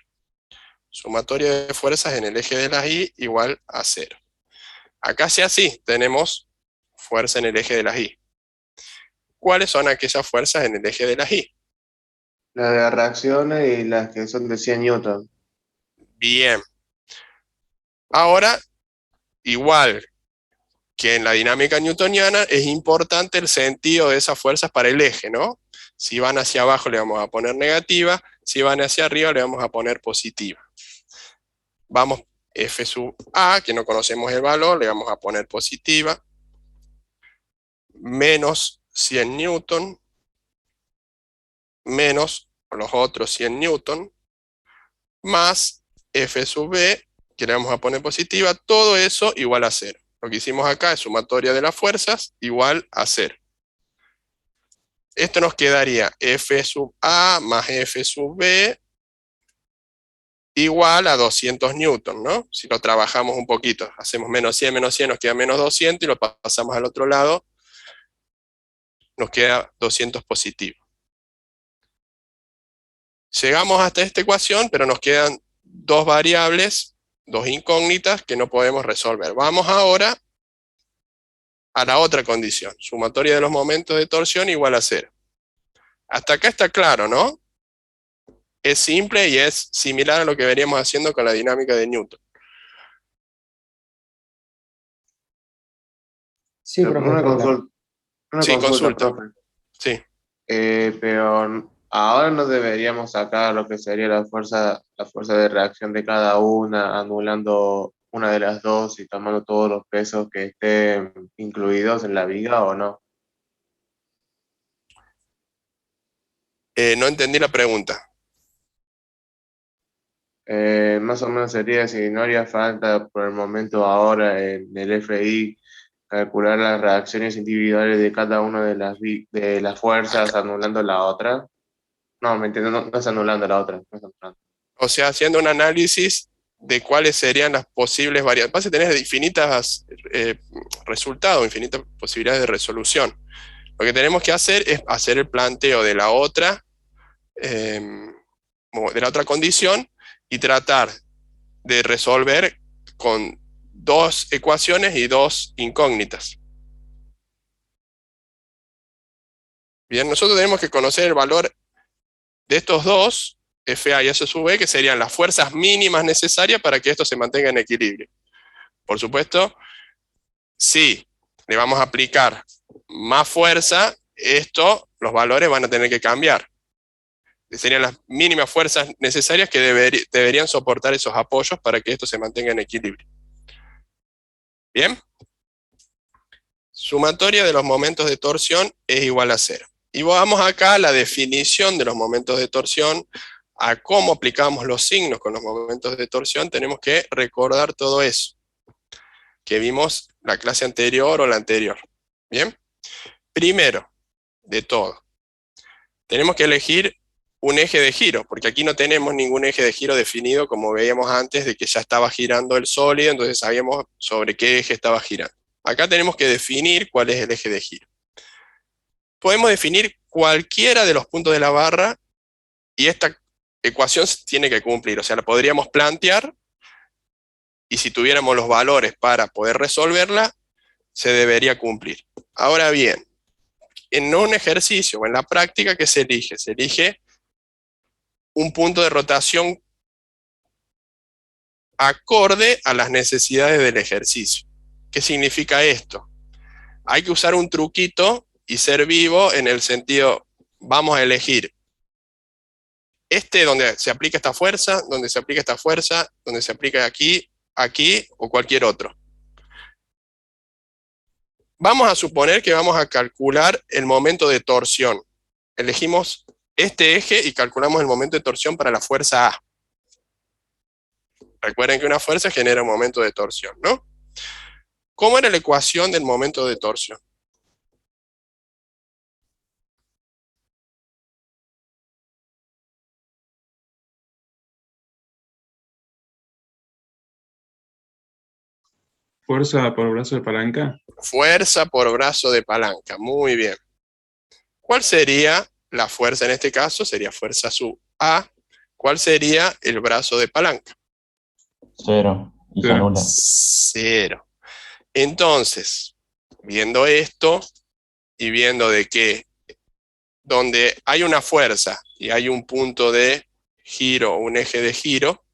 Sumatoria de fuerzas en el eje de las Y igual a 0. Acá sí así, tenemos fuerza en el eje de las Y. ¿Cuáles son aquellas fuerzas en el eje de las Y? Las de reacciones y las que son de 100 newton. Bien. Ahora, igual que en la dinámica newtoniana, es importante el sentido de esas fuerzas para el eje, ¿no? Si van hacia abajo le vamos a poner negativa, si van hacia arriba le vamos a poner positiva. Vamos, F sub A, que no conocemos el valor, le vamos a poner positiva, menos 100 newton, menos los otros 100 newton, más F sub B, que le vamos a poner positiva, todo eso igual a 0. Lo que hicimos acá es sumatoria de las fuerzas igual a 0. Esto nos quedaría F sub A más F sub B igual a 200 newton, ¿no? Si lo trabajamos un poquito, hacemos menos 100, nos queda menos 200 y lo pasamos al otro lado, nos queda 200 positivo. Llegamos hasta esta ecuación, pero nos quedan dos variables, dos incógnitas que no podemos resolver. Vamos ahora a la otra condición, sumatoria de los momentos de torsión igual a 0. Hasta acá está claro, ¿no? Es simple y es similar a lo que veníamos haciendo con la dinámica de Newton. Sí, Pero profe, una está claro. consulta. Una Sí, consulta. profe. Sí. Pero ahora no deberíamos sacar lo que sería la fuerza de reacción de cada una, anulando una de las dos y tomando todos los pesos que estén incluidos en la viga, ¿o no? No entendí la pregunta. Más o menos sería si no haría falta por el momento ahora en el FI calcular las reacciones individuales de cada una de las fuerzas anulando la otra. No, me entiendo, no es anulando la otra. No es anulando. O sea, haciendo un análisis de cuáles serían las posibles variantes. Vas a tener infinitas resultados, infinitas posibilidades de resolución. Lo que tenemos que hacer es hacer el planteo de la otra condición y tratar de resolver con dos ecuaciones y dos incógnitas. Bien, nosotros tenemos que conocer el valor de estos dos, FA y S sub B, que serían las fuerzas mínimas necesarias para que esto se mantenga en equilibrio. Por supuesto, si le vamos a aplicar más fuerza, los valores van a tener que cambiar. Serían las mínimas fuerzas necesarias que deberían soportar esos apoyos para que esto se mantenga en equilibrio. ¿Bien? Sumatoria de los momentos de torsión es igual a 0. Y vamos acá a la definición de los momentos de torsión, a cómo aplicamos los signos con los momentos de torsión. Tenemos que recordar todo eso que vimos la clase anterior o la anterior. ¿Bien? Primero de todo, tenemos que elegir un eje de giro, porque aquí no tenemos ningún eje de giro definido, como veíamos antes, de que ya estaba girando el sólido, entonces sabíamos sobre qué eje estaba girando. Acá tenemos que definir cuál es el eje de giro. Podemos definir cualquiera de los puntos de la barra, y esta ecuación tiene que cumplir, o sea, la podríamos plantear, y si tuviéramos los valores para poder resolverla, se debería cumplir. Ahora bien, en un ejercicio o en la práctica, ¿qué se elige? Se elige un punto de rotación acorde a las necesidades del ejercicio. ¿Qué significa esto? Hay que usar un truquito y ser vivo en el sentido, vamos a elegir donde se aplica esta fuerza, donde se aplica esta fuerza, donde se aplica aquí, aquí o cualquier otro. Vamos a suponer que vamos a calcular el momento de torsión. Elegimos este eje y calculamos el momento de torsión para la fuerza A. Recuerden que una fuerza genera un momento de torsión, ¿no? ¿Cómo era la ecuación del momento de torsión? Fuerza por brazo de palanca. Fuerza por brazo de palanca, muy bien. ¿Cuál sería la fuerza en este caso? Sería fuerza sub A. ¿Cuál sería el brazo de palanca? 0. Y se Cero. anula. 0. Entonces, viendo esto y viendo de que donde hay una fuerza y hay un punto de giro, un eje de giro,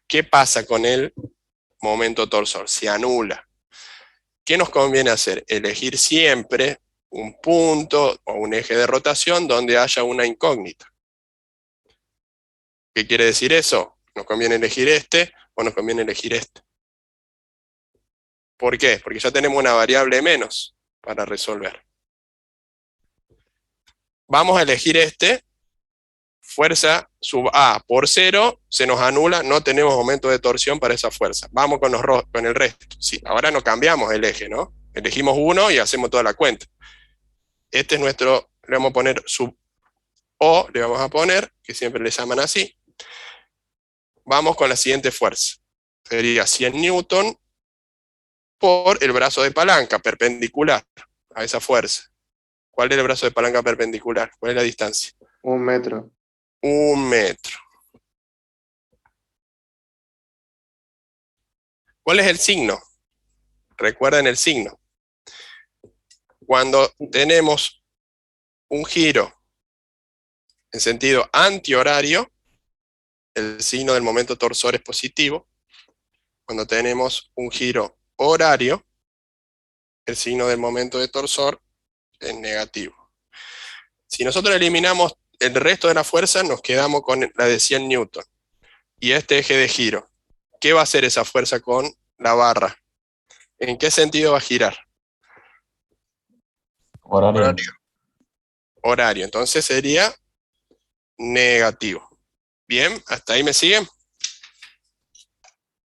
¿qué pasa con el momento torsor? Se anula. ¿Qué nos conviene hacer? Elegir siempre un punto o un eje de rotación donde haya una incógnita. ¿Qué quiere decir eso? ¿Nos conviene elegir este o nos conviene elegir este? ¿Por qué? Porque ya tenemos una variable menos para resolver. Vamos a elegir este, fuerza sub A por 0, se nos anula, no tenemos momento de torsión para esa fuerza. Vamos con el resto. Sí, ahora no cambiamos el eje, ¿no? Elegimos uno y hacemos toda la cuenta. Este es nuestro, le vamos a poner sub O, le vamos a poner, que siempre le llaman así. Vamos con la siguiente fuerza. Sería 100 newton por el brazo de palanca perpendicular a esa fuerza. ¿Cuál es el brazo de palanca perpendicular? ¿Cuál es la distancia? 1 metro. 1 metro. ¿Cuál es el signo? Recuerden el signo. Cuando tenemos un giro en sentido antihorario, el signo del momento torsor es positivo. Cuando tenemos un giro horario, el signo del momento de torsor es negativo. Si nosotros eliminamos el resto de la fuerza, nos quedamos con la de 100 newton. Y este eje de giro, ¿qué va a hacer esa fuerza con la barra? ¿En qué sentido va a girar? Horario. Horario. Entonces sería negativo. Bien, ¿hasta ahí me siguen?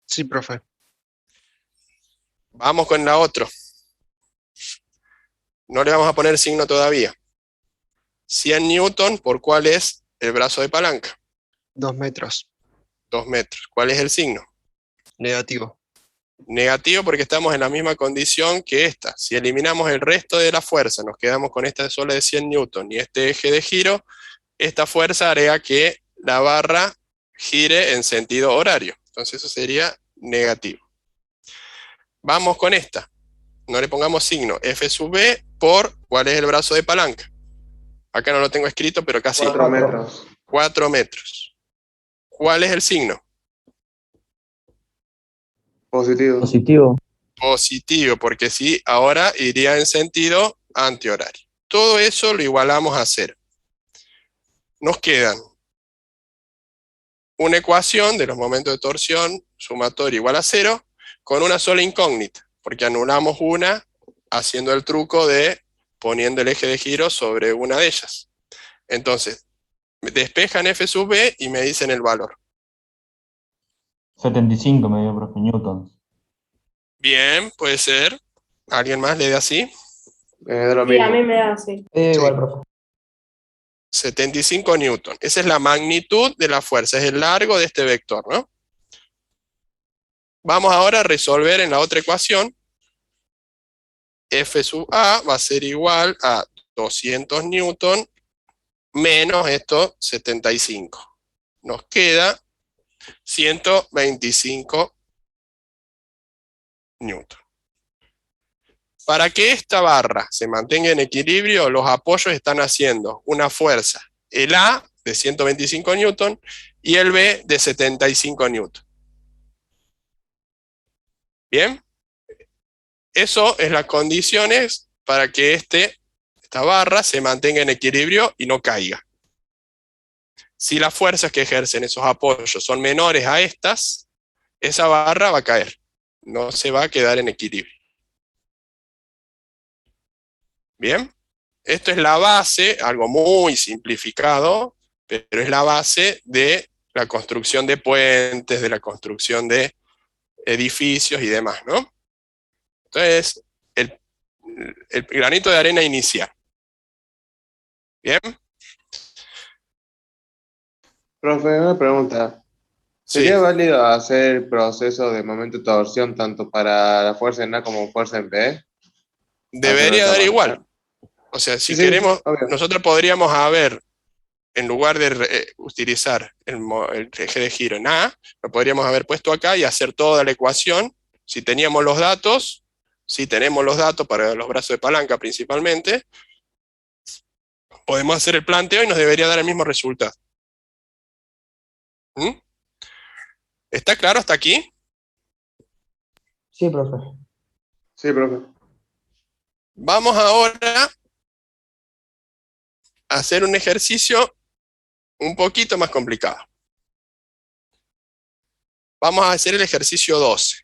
Sí, profe. Vamos con la otra. No le vamos a poner signo todavía. 100 newton, ¿por cuál es el brazo de palanca? 2 metros. 2 metros. ¿Cuál es el signo? Negativo. Negativo porque estamos en la misma condición que esta. Si eliminamos el resto de la fuerza, nos quedamos con esta sola de 100 newton y este eje de giro, esta fuerza hará que la barra gire en sentido horario. Entonces eso sería negativo. Vamos con esta. No le pongamos signo. F sub B por, ¿cuál es el brazo de palanca? Acá no lo tengo escrito, pero casi. 4 metros. 4 metros. ¿Cuál es el signo? Positivo. Positivo. Positivo, porque sí, ahora iría en sentido antihorario. Todo eso lo igualamos a 0. Nos quedan una ecuación de los momentos de torsión sumatoria igual a 0 con una sola incógnita, porque anulamos una haciendo el truco de poniendo el eje de giro sobre una de ellas. Entonces, despejan F sub B y me dicen el valor. 75 me dio, profe, newtons. Bien, puede ser. ¿Alguien más le da así? De lo Sí, a mismo. mí me da así. Igual, profe. 75 newton. Esa es la magnitud de la fuerza, es el largo de este vector, ¿no? Vamos ahora a resolver en la otra ecuación. F sub A va a ser igual a 200 newton menos esto 75. Nos queda 125 newton. Para que esta barra se mantenga en equilibrio, los apoyos están haciendo una fuerza, el A de 125 newton y el B de 75 newton. ¿Bien? Eso es las condiciones para que esta barra se mantenga en equilibrio y no caiga. Si las fuerzas que ejercen esos apoyos son menores a estas, esa barra va a caer, no se va a quedar en equilibrio. Bien, esto es la base, algo muy simplificado, pero es la base de la construcción de puentes, de la construcción de edificios y demás, ¿no? Entonces, el granito de arena inicial. Bien. Profe, una pregunta. Sí. ¿Sería válido hacer el proceso de momento de torsión tanto para la fuerza en A como fuerza en B? Debería dar igual. O sea, si Sí, queremos, obvio. nosotros podríamos haber, en lugar de utilizar el eje de giro en A, lo podríamos haber puesto acá y hacer toda la ecuación. Si teníamos los datos, si tenemos los datos para los brazos de palanca principalmente, podemos hacer el planteo y nos debería dar el mismo resultado. ¿Mm? ¿Está claro hasta aquí? Sí, profe. Sí, profe. Vamos ahora a hacer un ejercicio un poquito más complicado. Vamos a hacer el ejercicio 12.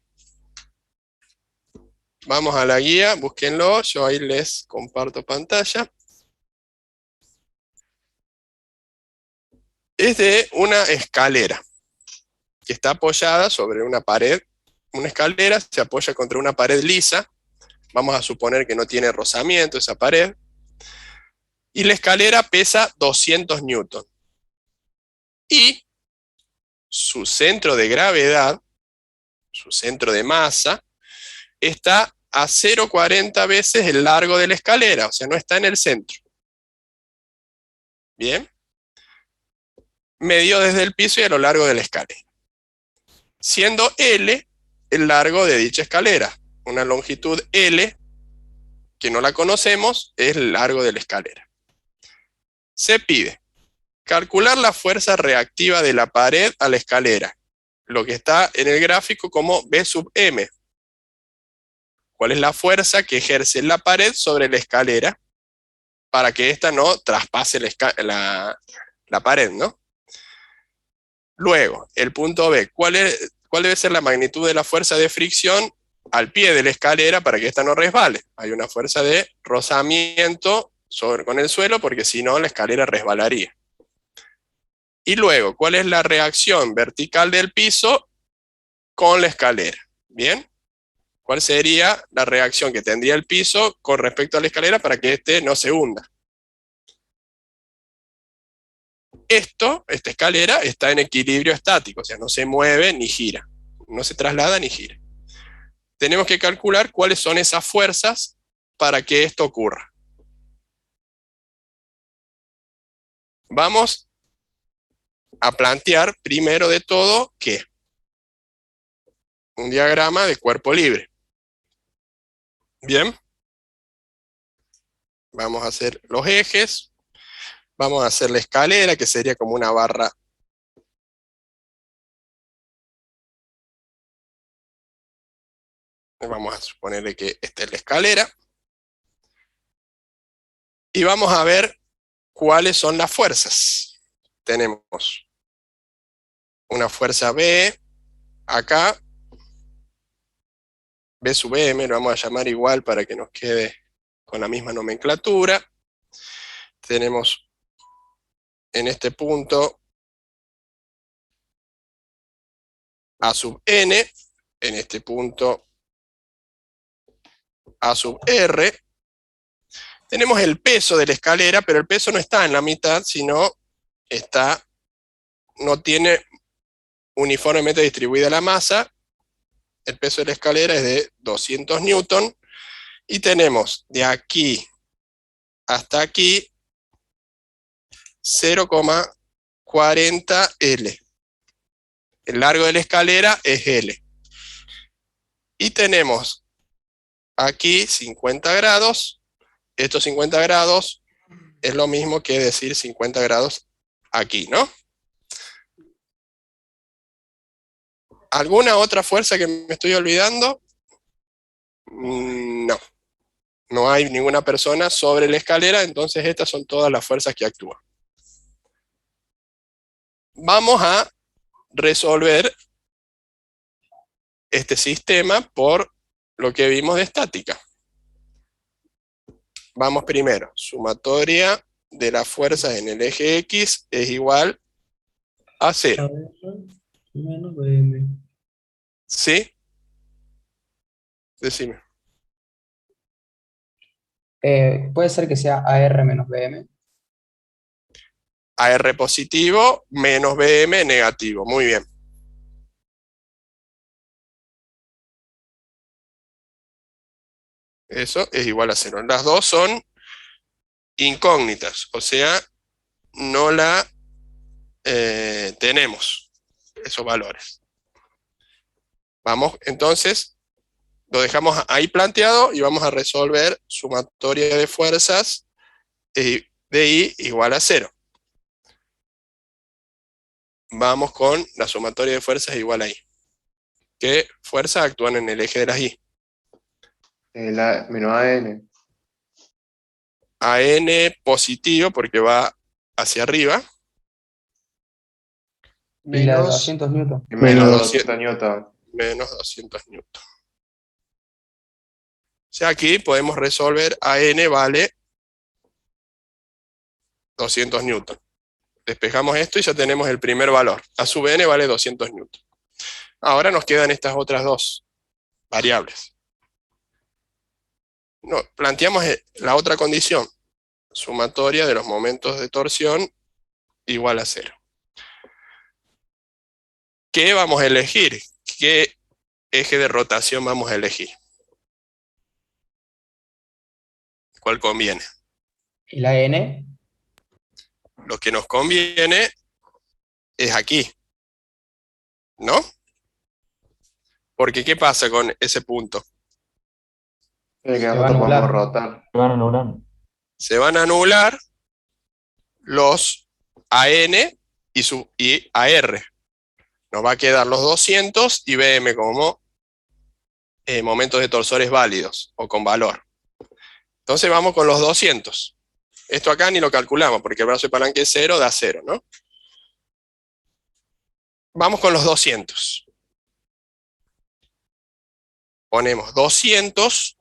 Vamos a la guía, búsquenlo, yo ahí les comparto pantalla. Es de una escalera que está apoyada sobre una pared. Una escalera se apoya contra una pared lisa. Vamos a suponer que no tiene rozamiento esa pared. Y la escalera pesa 200 newton. Y su centro de gravedad, su centro de masa, está a 0,40 veces el largo de la escalera, o sea, no está en el centro. Bien. Medio desde el piso y a lo largo de la escalera. Siendo L el largo de dicha escalera. Una longitud L, que no la conocemos, es el largo de la escalera. Se pide calcular la fuerza reactiva de la pared a la escalera, lo que está en el gráfico como B sub M. ¿Cuál es la fuerza que ejerce la pared sobre la escalera para que ésta no traspase la pared, ¿no? Luego, el punto B, ¿cuál debe ser la magnitud de la fuerza de fricción al pie de la escalera para que ésta no resbale? Hay una fuerza de rozamiento con el suelo porque si no la escalera resbalaría. Y luego, ¿cuál es la reacción vertical del piso con la escalera? ¿Bien? ¿Cuál sería la reacción que tendría el piso con respecto a la escalera para que éste no se hunda? Esta escalera está en equilibrio estático, o sea, no se mueve ni gira. no se traslada ni gira. Tenemos que calcular cuáles son esas fuerzas para que esto ocurra. Vamos a plantear primero de todo ¿qué? Un diagrama de cuerpo libre. Bien. Vamos a hacer los ejes. Vamos a hacer la escalera, que sería como una barra. Vamos a suponerle que esta es la escalera. Y vamos a ver cuáles son las fuerzas. Tenemos una fuerza B acá. B sub M, lo vamos a llamar igual para que nos quede con la misma nomenclatura. Tenemos en este punto A sub N, en este punto A sub R. Tenemos el peso de la escalera, pero el peso no está en la mitad, sino no tiene uniformemente distribuida la masa. El peso de la escalera es de 200 newton, y tenemos de aquí hasta aquí 0,40 L. El largo de la escalera es L. Y tenemos aquí 50 grados. Estos 50 grados es lo mismo que decir 50 grados aquí, ¿no? ¿Alguna otra fuerza que me estoy olvidando? No. No hay ninguna persona sobre la escalera, entonces estas son todas las fuerzas que actúan. Vamos a resolver este sistema por lo que vimos de estática. Vamos primero, sumatoria de las fuerzas en el eje X es igual a 0. Menos BM. ¿Sí? Decime. Puede ser que sea AR menos BM. AR positivo menos BM negativo. Muy bien. Eso es igual a 0. Las dos son incógnitas, o sea, no la tenemos, esos valores. Vamos, entonces, lo dejamos ahí planteado y vamos a resolver sumatoria de fuerzas de I igual a 0. Vamos con la sumatoria de fuerzas igual a I. ¿Qué fuerzas actúan en el eje de las I? Menos AN. AN positivo porque va hacia arriba. Y la de Menos 200 newton. Y menos Menos 200 newton. Menos 200 newton. O sea, aquí podemos resolver AN vale 200 newton. Despejamos esto y ya tenemos el primer valor. A sub n vale 200 newton. Ahora nos quedan estas otras dos variables. No, planteamos la otra condición. Sumatoria de los momentos de torsión igual a 0. ¿Qué vamos a elegir? ¿Qué eje de rotación vamos a elegir? ¿Cuál conviene? Y la N. Lo que nos conviene es aquí, ¿no? Porque ¿qué pasa con ese punto? Que va a nosotros podemos anular. rotar. Se van a anular. Se van a anular los AN y AR. Nos va a quedar los 200 y BM como momentos de torsores válidos o con valor. Entonces vamos con los 200. Esto acá ni lo calculamos porque el brazo de palanca es 0, da 0, ¿no? Vamos con los 200. Ponemos 200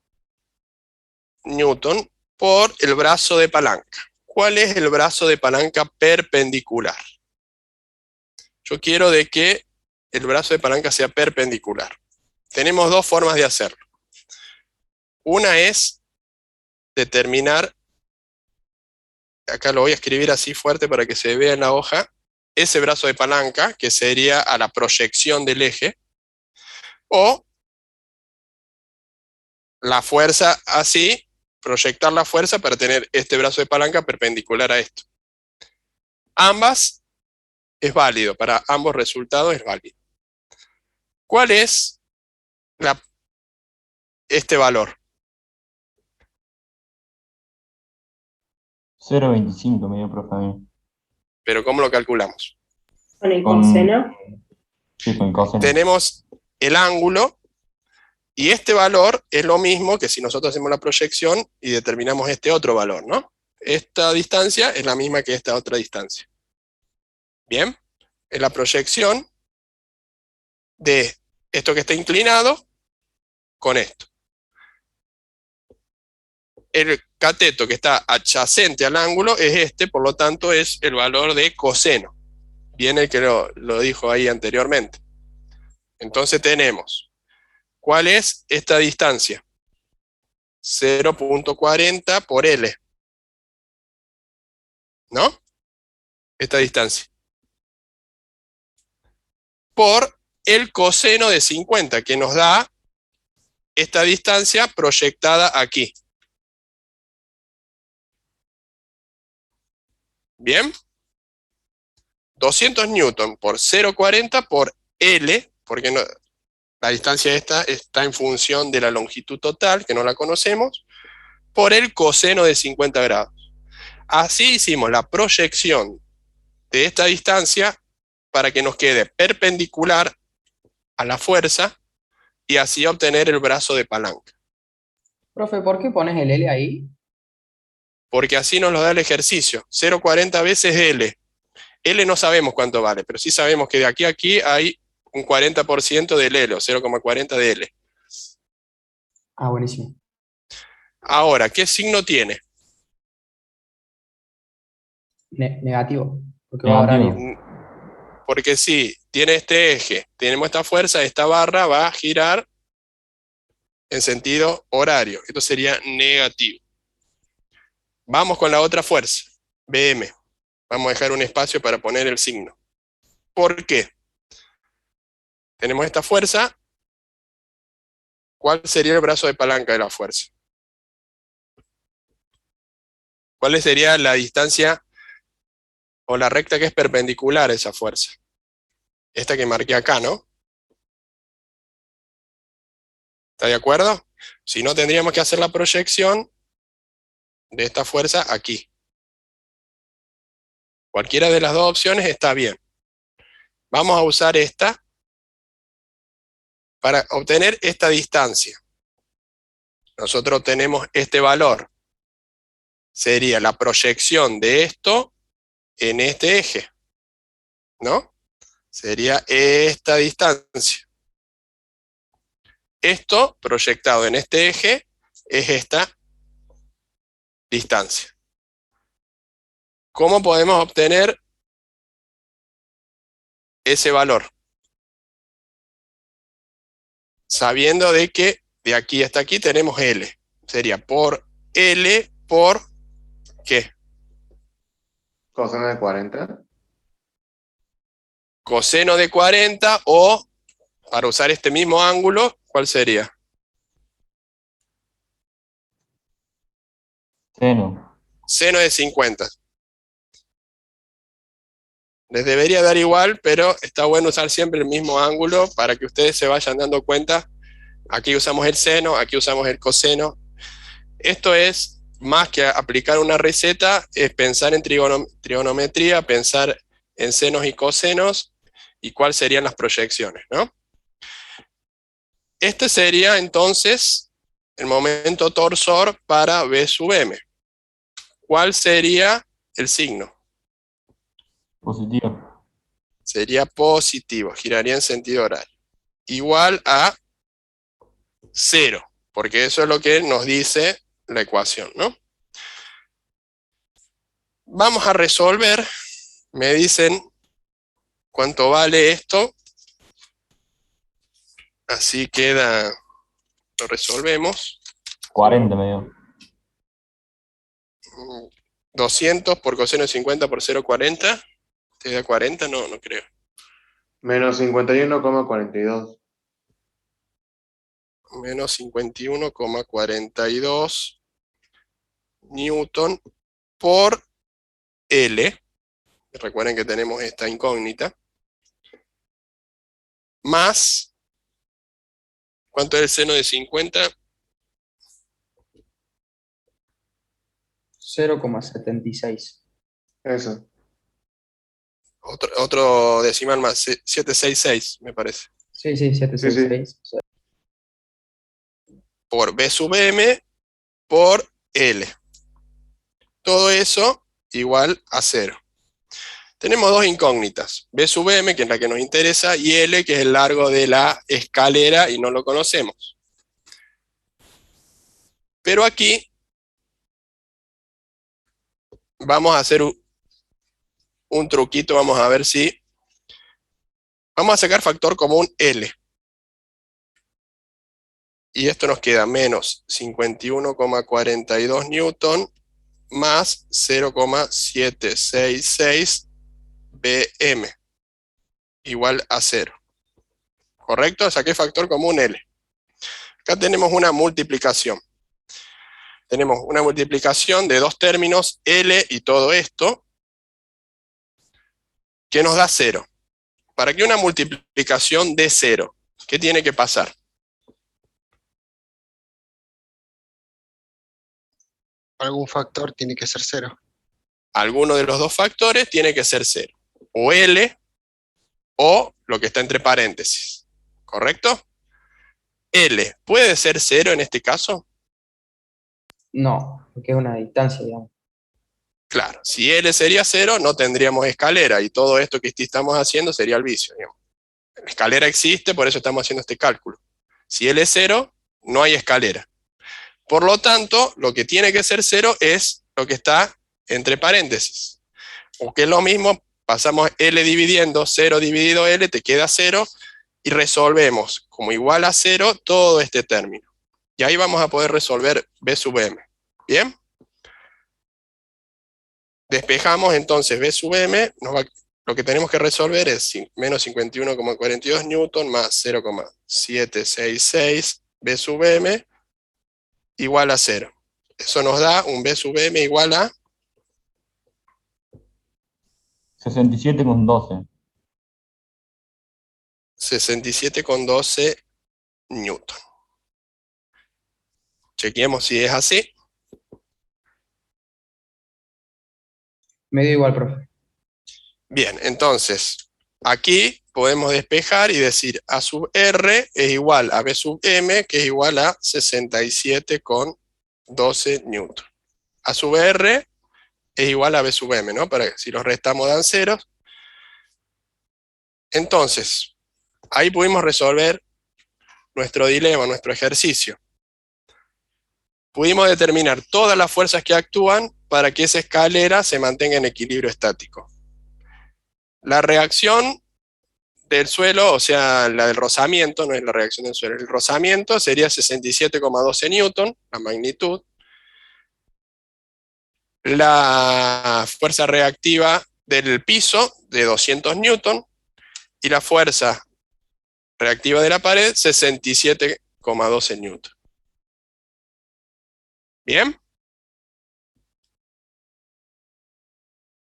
newton por el brazo de palanca. ¿Cuál es el brazo de palanca perpendicular? Yo quiero de que el brazo de palanca sea perpendicular. Tenemos dos formas de hacerlo. Una es determinar, acá lo voy a escribir así fuerte para que se vea en la hoja, ese brazo de palanca, que sería a la proyección del eje, O la fuerza así, proyectar la fuerza para tener este brazo de palanca perpendicular a esto. Ambas es válido, para ambos resultados es válido. ¿Cuál es este valor? 0,25 me dio, profe, a mí. Pero ¿cómo lo calculamos? Con el Con- coseno. Sí, con coseno. Tenemos el ángulo y este valor es lo mismo que si nosotros hacemos la proyección y determinamos este otro valor, ¿no? Esta distancia es la misma que esta otra distancia. Bien, es la proyección de esto que está inclinado con esto. El cateto que está adyacente al ángulo es este, por lo tanto es el valor de coseno. Bien, el que lo dijo ahí anteriormente. Entonces tenemos, ¿cuál es esta distancia? 0.40 por L. ¿No? Esta distancia. Por el coseno de 50, que nos da esta distancia proyectada aquí. Bien. 200 newton por 0,40 por L, porque no, la distancia esta está en función de la longitud total, que no la conocemos, por el coseno de 50 grados. Así hicimos la proyección de esta distancia para que nos quede perpendicular a la fuerza y así obtener el brazo de palanca. Profe, ¿por qué pones el L ahí? Porque así nos lo da el ejercicio. 0,40 veces L. L no sabemos cuánto vale, pero sí sabemos que de aquí a aquí hay un 40% del L, o 0,40 de L. Ah, buenísimo. Ahora, ¿qué signo tiene? Negativo, porque va a Negativo. horario. Porque si tiene este eje, tenemos esta fuerza, esta barra va a girar en sentido horario. Esto sería negativo. Vamos con la otra fuerza, BM. Vamos a dejar un espacio para poner el signo. ¿Por qué? Tenemos esta fuerza. ¿Cuál sería el brazo de palanca de la fuerza? ¿Cuál sería la distancia o la recta que es perpendicular a esa fuerza? Esta que marqué acá, ¿no? ¿Está de acuerdo? Si no, tendríamos que hacer la proyección de esta fuerza aquí. Cualquiera de las dos opciones está bien. Vamos a usar esta para obtener esta distancia. Nosotros tenemos este valor. Sería la proyección de esto en este eje, ¿no? Sería esta distancia. Esto proyectado en este eje es esta distancia. ¿Cómo podemos obtener ese valor? Sabiendo de que de aquí hasta aquí tenemos L. Sería por L por ¿qué? Coseno de 40. Coseno de 40 o, para usar este mismo ángulo, ¿cuál sería? Seno. Seno de 50. Les debería dar igual, pero está bueno usar siempre el mismo ángulo para que ustedes se vayan dando cuenta. Aquí usamos el seno, aquí usamos el coseno. Esto es más que aplicar una receta, es pensar en trigonometría, pensar en senos y cosenos y cuáles serían las proyecciones, ¿no? Este sería entonces el momento torsor para B sub M. ¿Cuál sería el signo? Positivo. Sería positivo, giraría en sentido horario. Igual a 0, porque eso es lo que nos dice la ecuación, ¿no? Vamos a resolver, me dicen cuánto vale esto, así queda, lo resolvemos. 40 me dio. 200 por coseno de 50 por 0,40, ¿te da 40? No, no creo. Menos 51,42. menos 51,42 newton por L. Recuerden que tenemos esta incógnita. Más, ¿cuánto es el seno de 50? 0,76. Eso. Otro decimal más, 766, me parece. Sí, sí, 766. Por B sub M por L. Todo eso igual a 0. Tenemos dos incógnitas, B sub M, que es la que nos interesa, y L, que es el largo de la escalera, y no lo conocemos. Pero aquí vamos a hacer un truquito, vamos a ver si... Vamos a sacar factor común L. Y esto nos queda menos 51,42 newton más 0,766 Bm, igual a 0. ¿Correcto? Saqué factor común L. Acá tenemos una multiplicación. Tenemos una multiplicación de dos términos, L y todo esto, que nos da 0. Para que una multiplicación dé 0, ¿qué tiene que pasar? Algún factor tiene que ser 0. Alguno de los dos factores tiene que ser 0. O L, o lo que está entre paréntesis. ¿Correcto? L, ¿puede ser 0 en este caso? No, porque es una distancia, digamos. Claro, si L sería 0, no tendríamos escalera, y todo esto que estamos haciendo sería el vicio, digamos. La escalera existe, por eso estamos haciendo este cálculo. Si L es 0, no hay escalera. Por lo tanto, lo que tiene que ser 0 es lo que está entre paréntesis. O que es lo mismo, pasamos L dividiendo, 0 dividido L, te queda 0, y resolvemos como igual a 0 todo este término. Y ahí vamos a poder resolver B sub M. ¿Bien? Despejamos entonces B sub M, lo que tenemos que resolver es menos 51,42 newton más 0,766 B sub M igual a 0. Eso nos da un B sub M igual a 67,12. 67,12 newton. Chequeemos si es así. Medio igual, profe. Bien, entonces, aquí podemos despejar y decir A sub R es igual a B sub M, que es igual a 67,12 newton. A sub R es igual a B sub M, ¿no? Para que si los restamos dan ceros. Entonces, ahí pudimos resolver nuestro dilema, nuestro ejercicio. Pudimos determinar todas las fuerzas que actúan para que esa escalera se mantenga en equilibrio estático. La reacción del suelo, o sea, la del rozamiento, no es la reacción del suelo, el rozamiento sería 67,12 newton, la magnitud. La fuerza reactiva del piso, de 200 newton, y la fuerza reactiva de la pared, 67,12 newton. ¿Bien?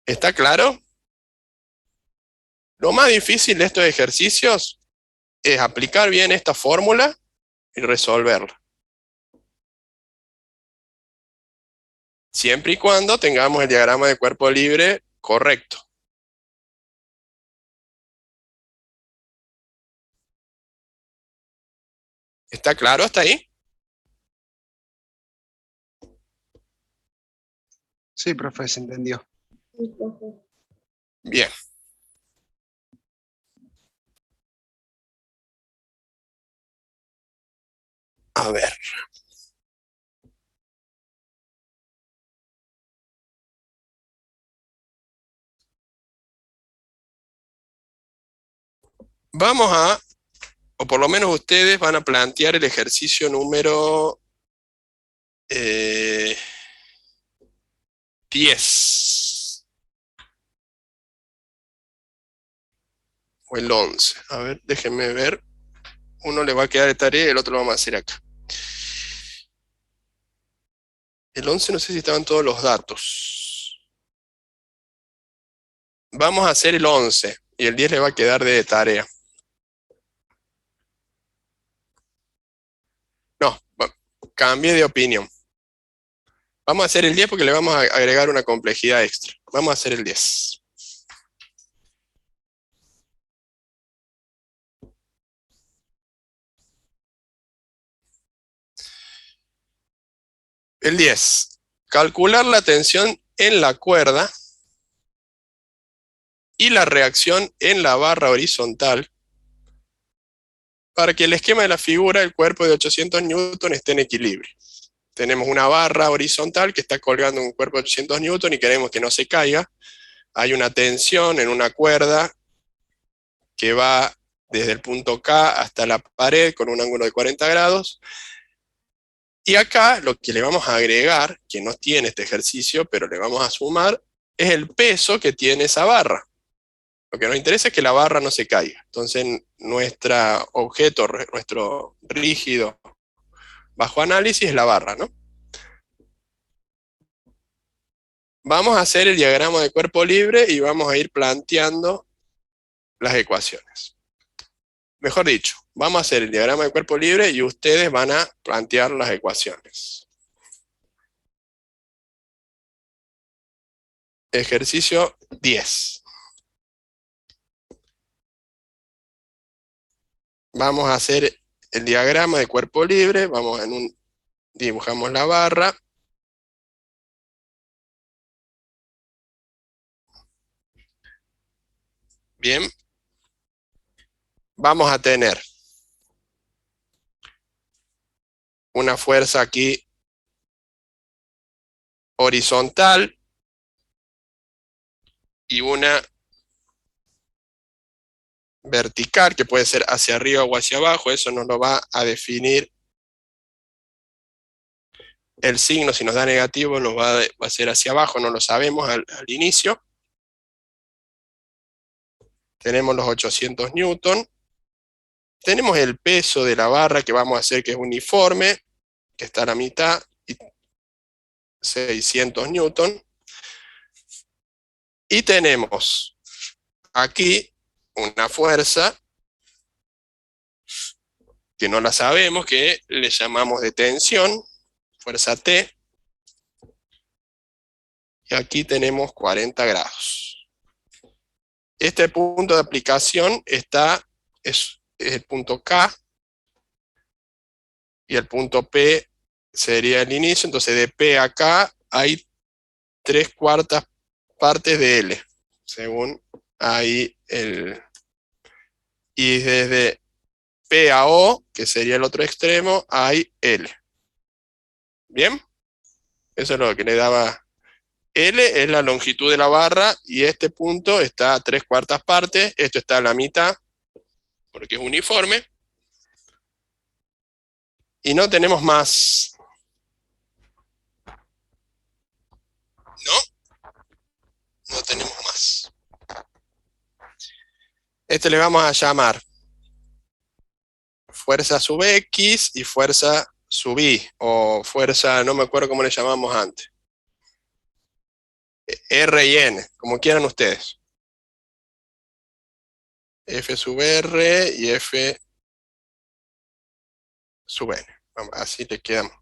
¿Está claro? Lo más difícil de estos ejercicios es aplicar bien esta fórmula y resolverla. Siempre y cuando tengamos el diagrama de cuerpo libre correcto. ¿Está claro hasta ahí? Sí, profe, se entendió. Sí, profe. Bien. A ver. Vamos a, o por lo menos ustedes van a plantear el ejercicio número 10. O el 11. A ver, déjenme ver. Uno le va a quedar de tarea y el otro lo vamos a hacer acá. El 11 no sé si estaban todos los datos. Vamos a hacer el 11 y el 10 le va a quedar de tarea. No, cambié de opinión. Vamos a hacer el 10 porque le vamos a agregar una complejidad extra. Vamos a hacer el 10. El 10. Calcular la tensión en la cuerda y la reacción en la barra horizontal para que el esquema de la figura, el cuerpo de 800 newton, esté en equilibrio. Tenemos una barra horizontal que está colgando un cuerpo de 800 newton y queremos que no se caiga. Hay una tensión en una cuerda que va desde el punto K hasta la pared con un ángulo de 40 grados. Y acá lo que le vamos a agregar, que no tiene este ejercicio, pero le vamos a sumar, es el peso que tiene esa barra. Lo que nos interesa es que la barra no se caiga. Entonces, nuestro objeto, nuestro rígido bajo análisis es la barra, ¿no? Vamos a hacer el diagrama de cuerpo libre y vamos a ir planteando las ecuaciones. Mejor dicho, vamos a hacer el diagrama de cuerpo libre y ustedes van a plantear las ecuaciones. Ejercicio 10. Vamos a hacer el diagrama de cuerpo libre, dibujamos la barra. Bien. Vamos a tener una fuerza aquí horizontal y una vertical, que puede ser hacia arriba o hacia abajo. Eso nos lo va a definir el signo. Si nos da negativo nos va a ser hacia abajo, no lo sabemos al inicio. Tenemos los 800 newton. Tenemos el peso de la barra que vamos a hacer que es uniforme, que está a la mitad, y 600 newton. Y tenemos aquí una fuerza que no la sabemos, que le llamamos de tensión, fuerza T. Y aquí tenemos 40 grados. Este punto de aplicación es el punto K, y el punto P sería el inicio. Entonces de P a K hay 3/4 partes de L, según ahí y desde P a O, que sería el otro extremo, hay L. ¿Bien? Eso es lo que le daba. L es la longitud de la barra y este punto está a 3/4 partes. Esto está a la mitad porque es uniforme. Y no tenemos más. No tenemos más. Este le vamos a llamar fuerza sub X y fuerza sub Y, o fuerza, no me acuerdo cómo le llamamos antes. R y N, como quieran ustedes. F sub R y F sub N. Así le quedamos.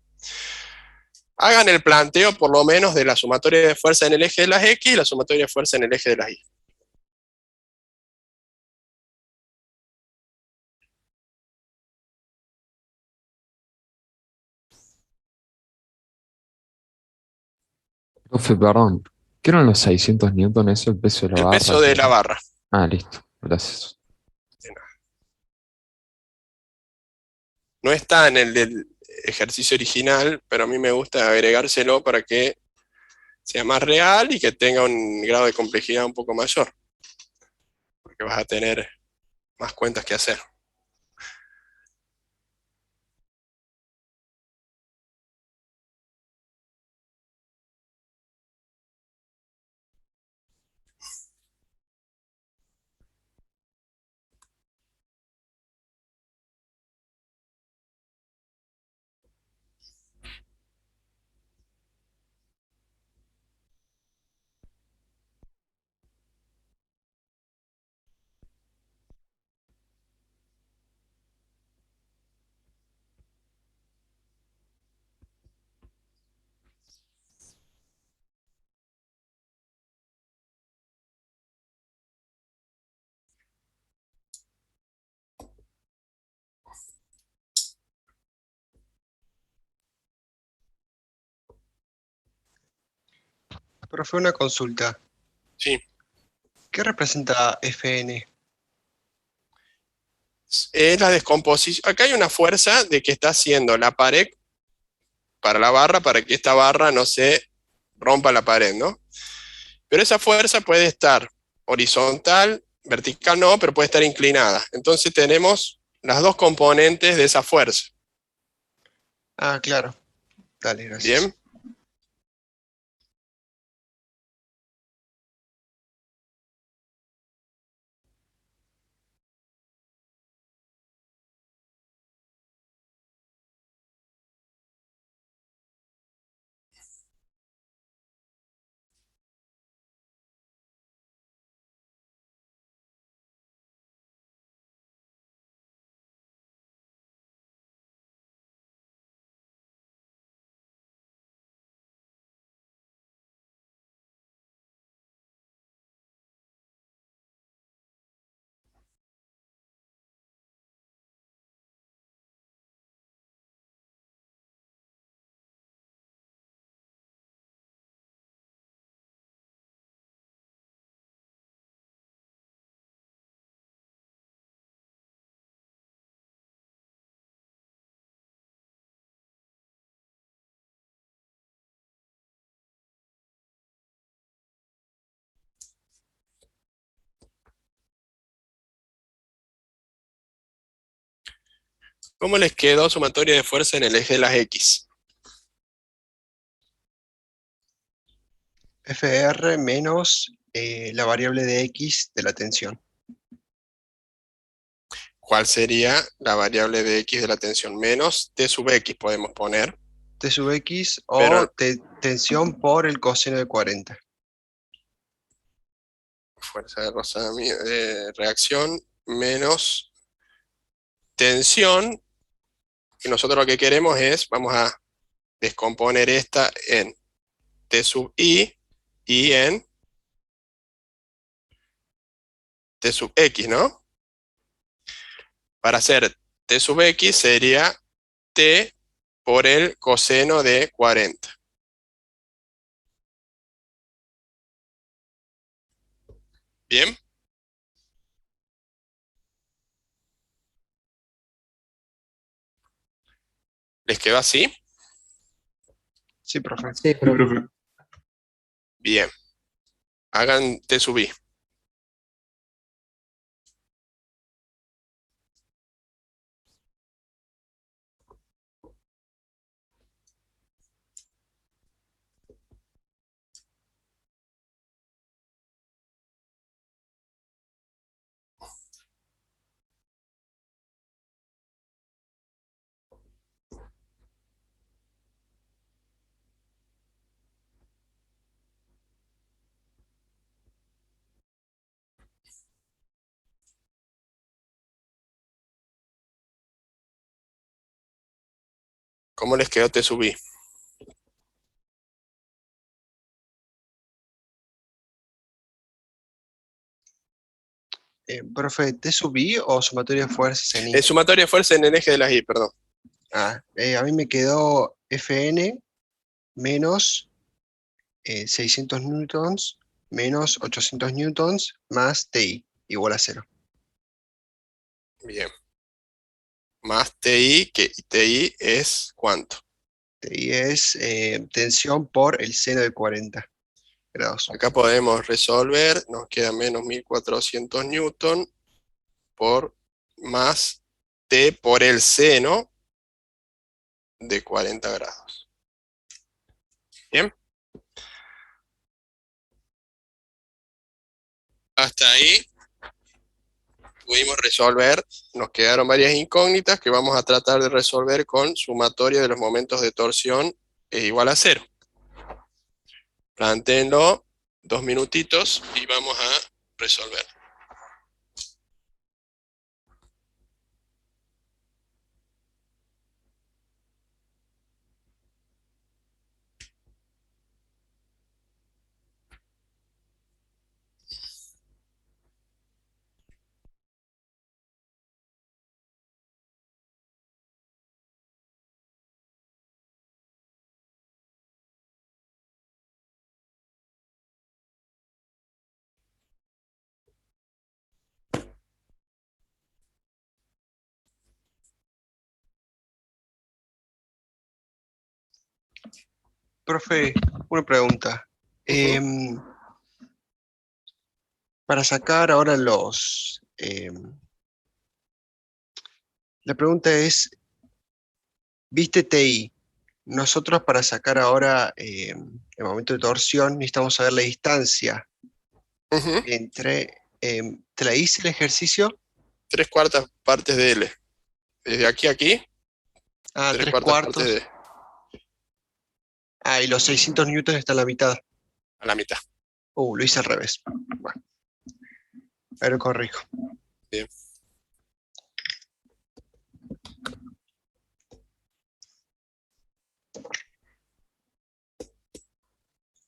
Hagan el planteo por lo menos de la sumatoria de fuerza en el eje de las X y la sumatoria de fuerza en el eje de las Y. Profe, perdón. ¿Qué eran los 600 newton? Eso, el peso de la El barra. peso de la barra. Ah, listo. Gracias. No está en el del ejercicio original, pero a mí me gusta agregárselo para que sea más real y que tenga un grado de complejidad un poco mayor, porque vas a tener más cuentas que hacer. Profe, una consulta. Sí. ¿Qué representa Fn? Es la descomposición. Acá hay una fuerza de que está haciendo la pared para la barra, para que esta barra no se rompa la pared, ¿no? Pero esa fuerza puede estar horizontal, vertical no, pero puede estar inclinada. Entonces tenemos las dos componentes de esa fuerza. Ah, claro. Dale, gracias. ¿Bien? ¿Cómo les quedó sumatoria de fuerza en el eje de las X? Fr menos la variable de X de la tensión. ¿Cuál sería la variable de X de la tensión? Menos T sub X podemos poner, T sub X pero o tensión por el coseno de 40. fuerza de reacción menos tensión, y nosotros lo que queremos es, vamos a descomponer esta en T sub I y en T sub X, ¿no? Para hacer T sub X sería T por el coseno de 40. ¿Bien? ¿Les quedó así? Sí, profe. Sí, Sí, profe. Bien. Hagan T sub I. ¿Cómo les quedó T sub I? Profe, ¿T sub I o sumatoria de fuerzas en I? Sumatoria de fuerza en el eje de las Y, perdón. A mí me quedó Fn menos 600 newtons menos 800 newtons más TI igual a 0. Bien. Más TI, que TI es ¿cuánto? TI es tensión por el seno de 40 grados. Acá podemos resolver, nos queda menos 1400 newton por más T por el seno de 40 grados. Bien. Hasta ahí pudimos resolver, nos quedaron varias incógnitas que vamos a tratar de resolver con sumatoria de los momentos de torsión igual a 0. Plantéenlo 2 minutitos y vamos a resolver. Profe, una pregunta. Em, para sacar ahora la pregunta es, ¿viste TI? Nosotros para sacar ahora el momento de torsión necesitamos saber la distancia Ujú. entre... ¿te la hice el ejercicio? 3/4 partes de L. Desde aquí a aquí, Ah, 3 tres cuartas partes cuartos. de Ah, y los 600 newtons están a la mitad. a la mitad. Lo hice al revés. Bueno, ahora lo corrijo. Bien.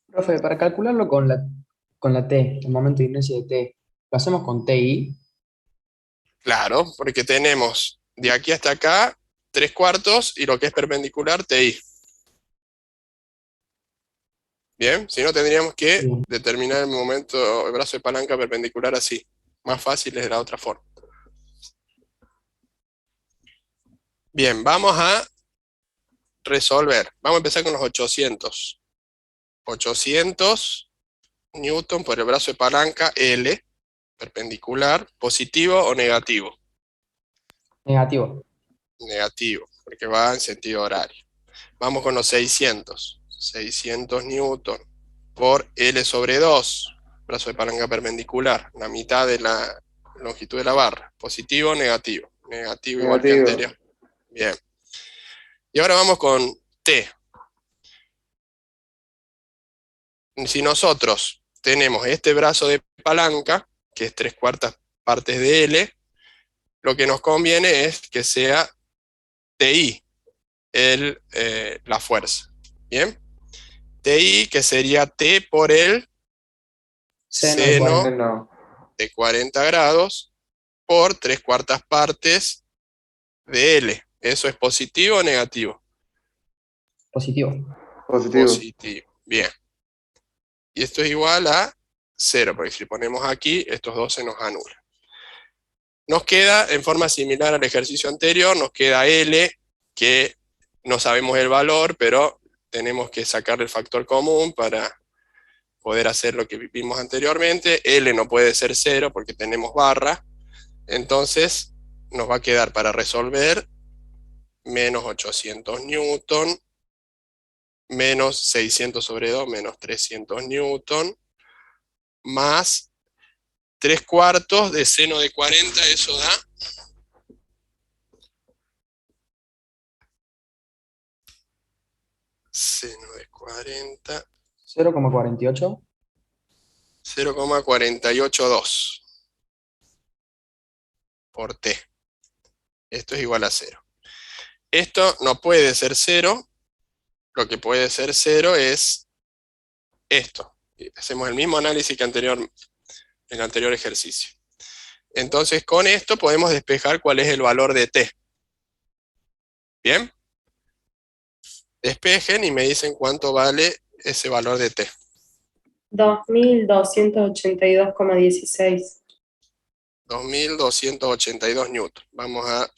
Profe, para calcularlo con la T, el momento de inercia de T, ¿lo hacemos con TI? Claro, porque tenemos de aquí hasta acá 3/4 y lo que es perpendicular TI. Bien, si no tendríamos que Bien. determinar el momento, el brazo de palanca perpendicular así. Más fácil es de la otra forma. Bien, vamos a resolver. Vamos a empezar con los 800. 800 newton por el brazo de palanca L, perpendicular, positivo o negativo. Negativo. Negativo, porque va en sentido horario. Vamos con los 600. 600 newton por L sobre 2, brazo de palanca perpendicular, la mitad de la longitud de la barra. Positivo o negativo. Negativo igual que Negativo. anterior. Bien. Y ahora vamos con T. Si nosotros tenemos este brazo de palanca, que es 3/4 partes de L, lo que nos conviene es que sea TI, la fuerza. ¿Bien? TI, que sería T por el Seno de seno 40. No. de 40 grados por 3/4 partes de L. ¿Eso es positivo o negativo? Positivo. Positivo. Positivo. Bien. Y esto es igual a 0, porque si ponemos aquí, estos dos se nos anulan. Nos queda, en forma similar al ejercicio anterior, nos queda L, que no sabemos el valor, pero tenemos que sacar el factor común para poder hacer lo que vimos anteriormente. L no puede ser 0 porque tenemos barra, entonces nos va a quedar para resolver menos 800 newton, menos 600 sobre 2, menos 300 newton, más 3/4 de seno de 40, eso da seno de 40, 0,48. 0,482 por T. Esto es igual a 0. Esto no puede ser 0, lo que puede ser 0 es esto. Hacemos el mismo análisis que en el anterior ejercicio. Entonces con esto podemos despejar cuál es el valor de T. ¿Bien? Despejen y me dicen cuánto vale ese valor de T. 2282,16. 2282 newton. Vamos a,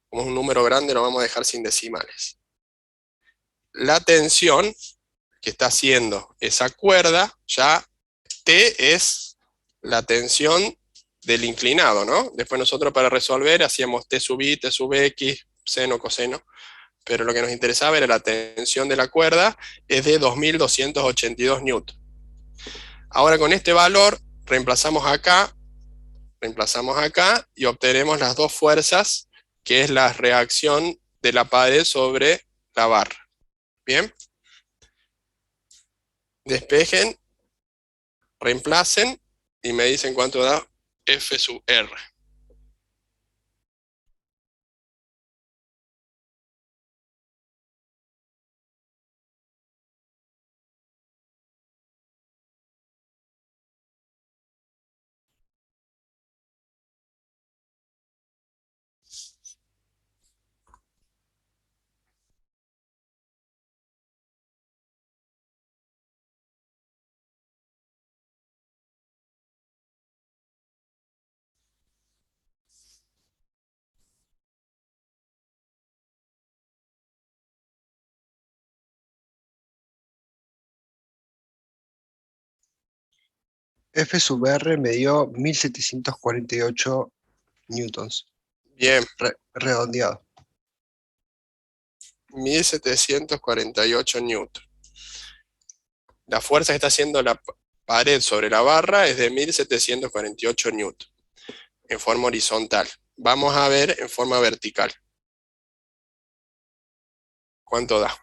como es un número grande, lo vamos a dejar sin decimales. La tensión que está haciendo esa cuerda, ya T es la tensión del inclinado, ¿no? Después nosotros para resolver hacíamos T sub I, T sub X, seno, coseno, pero lo que nos interesaba era la tensión de la cuerda, es de 2282 newton. Ahora con este valor reemplazamos acá y obtenemos las dos fuerzas, que es la reacción de la pared sobre la barra. ¿Bien? Despejen, reemplacen y me dicen cuánto da F sub R. F sub R me dio 1748 newtons, Bien, redondeado. 1748 newton. La fuerza que está haciendo la pared sobre la barra es de 1748 newton, en forma horizontal. Vamos a ver en forma vertical. ¿Cuánto da?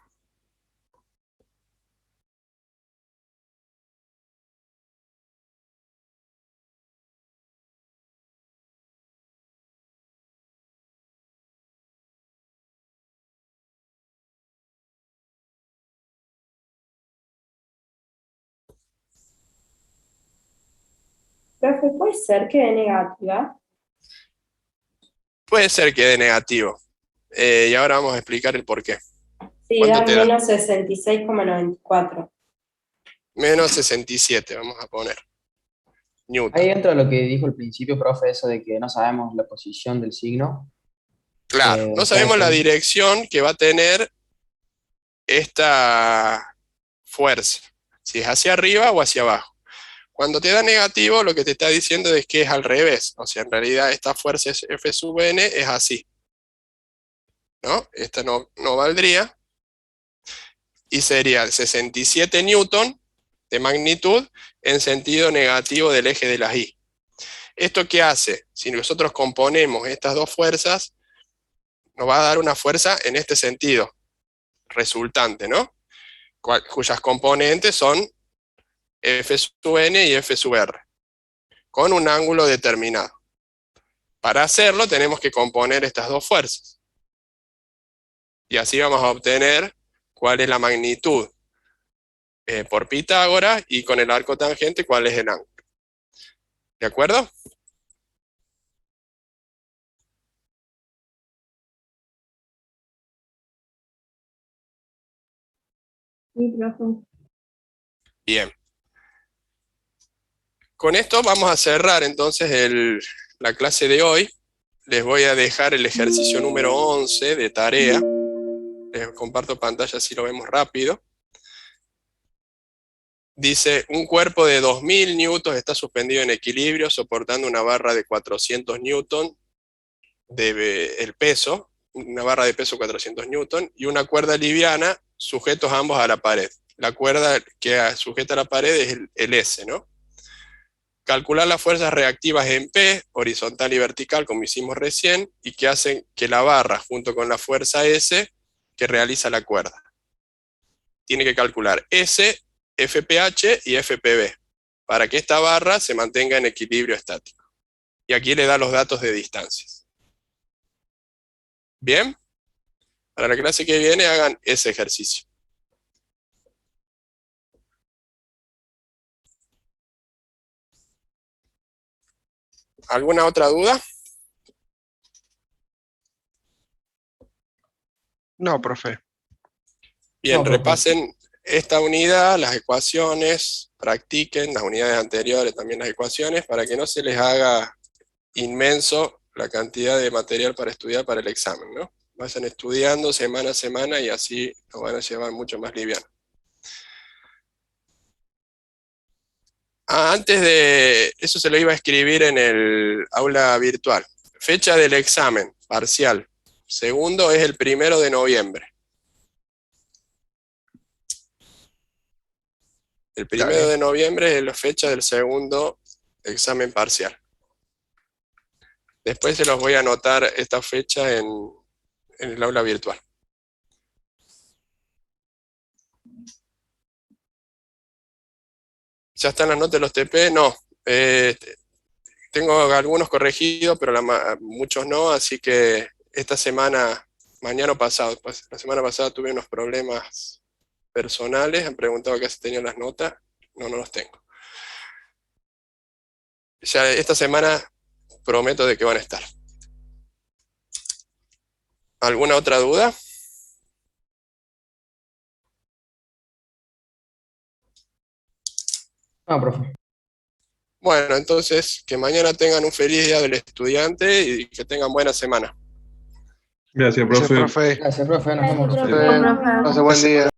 Profe, ¿puede ser que dé negativa? Puede ser que dé negativo. Y ahora vamos a explicar el por qué. Sí, ¿Cuánto da te da? menos 66,94. Menos 67, vamos a poner. Newton. Ahí entra lo que dijo al principio, profe, eso de que no sabemos la posición del signo. Claro, no puede sabemos la ser. dirección que va a tener esta fuerza, si es hacia arriba o hacia abajo. Cuando te da negativo, lo que te está diciendo es que es al revés. O sea, en realidad esta fuerza es F sub n, es así, ¿no? Esta no valdría. Y sería 67 newton de magnitud en sentido negativo del eje de las Y. ¿Esto qué hace? Si nosotros componemos estas dos fuerzas, nos va a dar una fuerza en este sentido, resultante, ¿no? Cuyas componentes son F sub n y F sub r, con un ángulo determinado. Para hacerlo tenemos que componer estas dos fuerzas. Y así vamos a obtener cuál es la magnitud por Pitágoras y con el arco tangente cuál es el ángulo. ¿De acuerdo? Sí, profe. Bien. Con esto vamos a cerrar entonces la clase de hoy. Les voy a dejar el ejercicio número 11 de tarea. Les comparto pantalla así lo vemos rápido. Dice, un cuerpo de 2000 newtons está suspendido en equilibrio soportando una barra de 400 newtons el peso, una barra de peso 400 newtons y una cuerda liviana sujetos ambos a la pared. La cuerda que sujeta a la pared es el S, ¿no? Calcular las fuerzas reactivas en P, horizontal y vertical, como hicimos recién, y que hacen que la barra, junto con la fuerza S, que realiza la cuerda. Tiene que calcular S, FPH y FPB, para que esta barra se mantenga en equilibrio estático. Y aquí le da los datos de distancias. ¿Bien? Para la clase que viene hagan ese ejercicio. ¿Alguna otra duda? No, profe. Bien, No, profe. repasen esta unidad, las ecuaciones, practiquen las unidades anteriores, también las ecuaciones, para que no se les haga inmenso la cantidad de material para estudiar para el examen, ¿no? Vayan estudiando semana a semana y así lo van a llevar mucho más liviano. Antes de eso se lo iba a escribir en el aula virtual. Fecha del examen parcial. Segundo es el 1 de noviembre. El 1 de noviembre es la fecha del segundo examen parcial. Después se los voy a anotar esta fecha en el aula virtual. ¿Ya están las notas de los TP? No. Tengo algunos corregidos, pero muchos no, así que esta semana, mañana o pasado, pues, la semana pasada tuve unos problemas personales, han preguntado acá si tenían las notas, no los tengo. Ya esta semana prometo de que van a estar. ¿Alguna otra duda? No, profe. Bueno, entonces, que mañana tengan un feliz día del estudiante y que tengan buena semana. Gracias, Gracias, profe. profe. Gracias, profe. Nos vemos. Gracias, Profe, profe. pase buen día.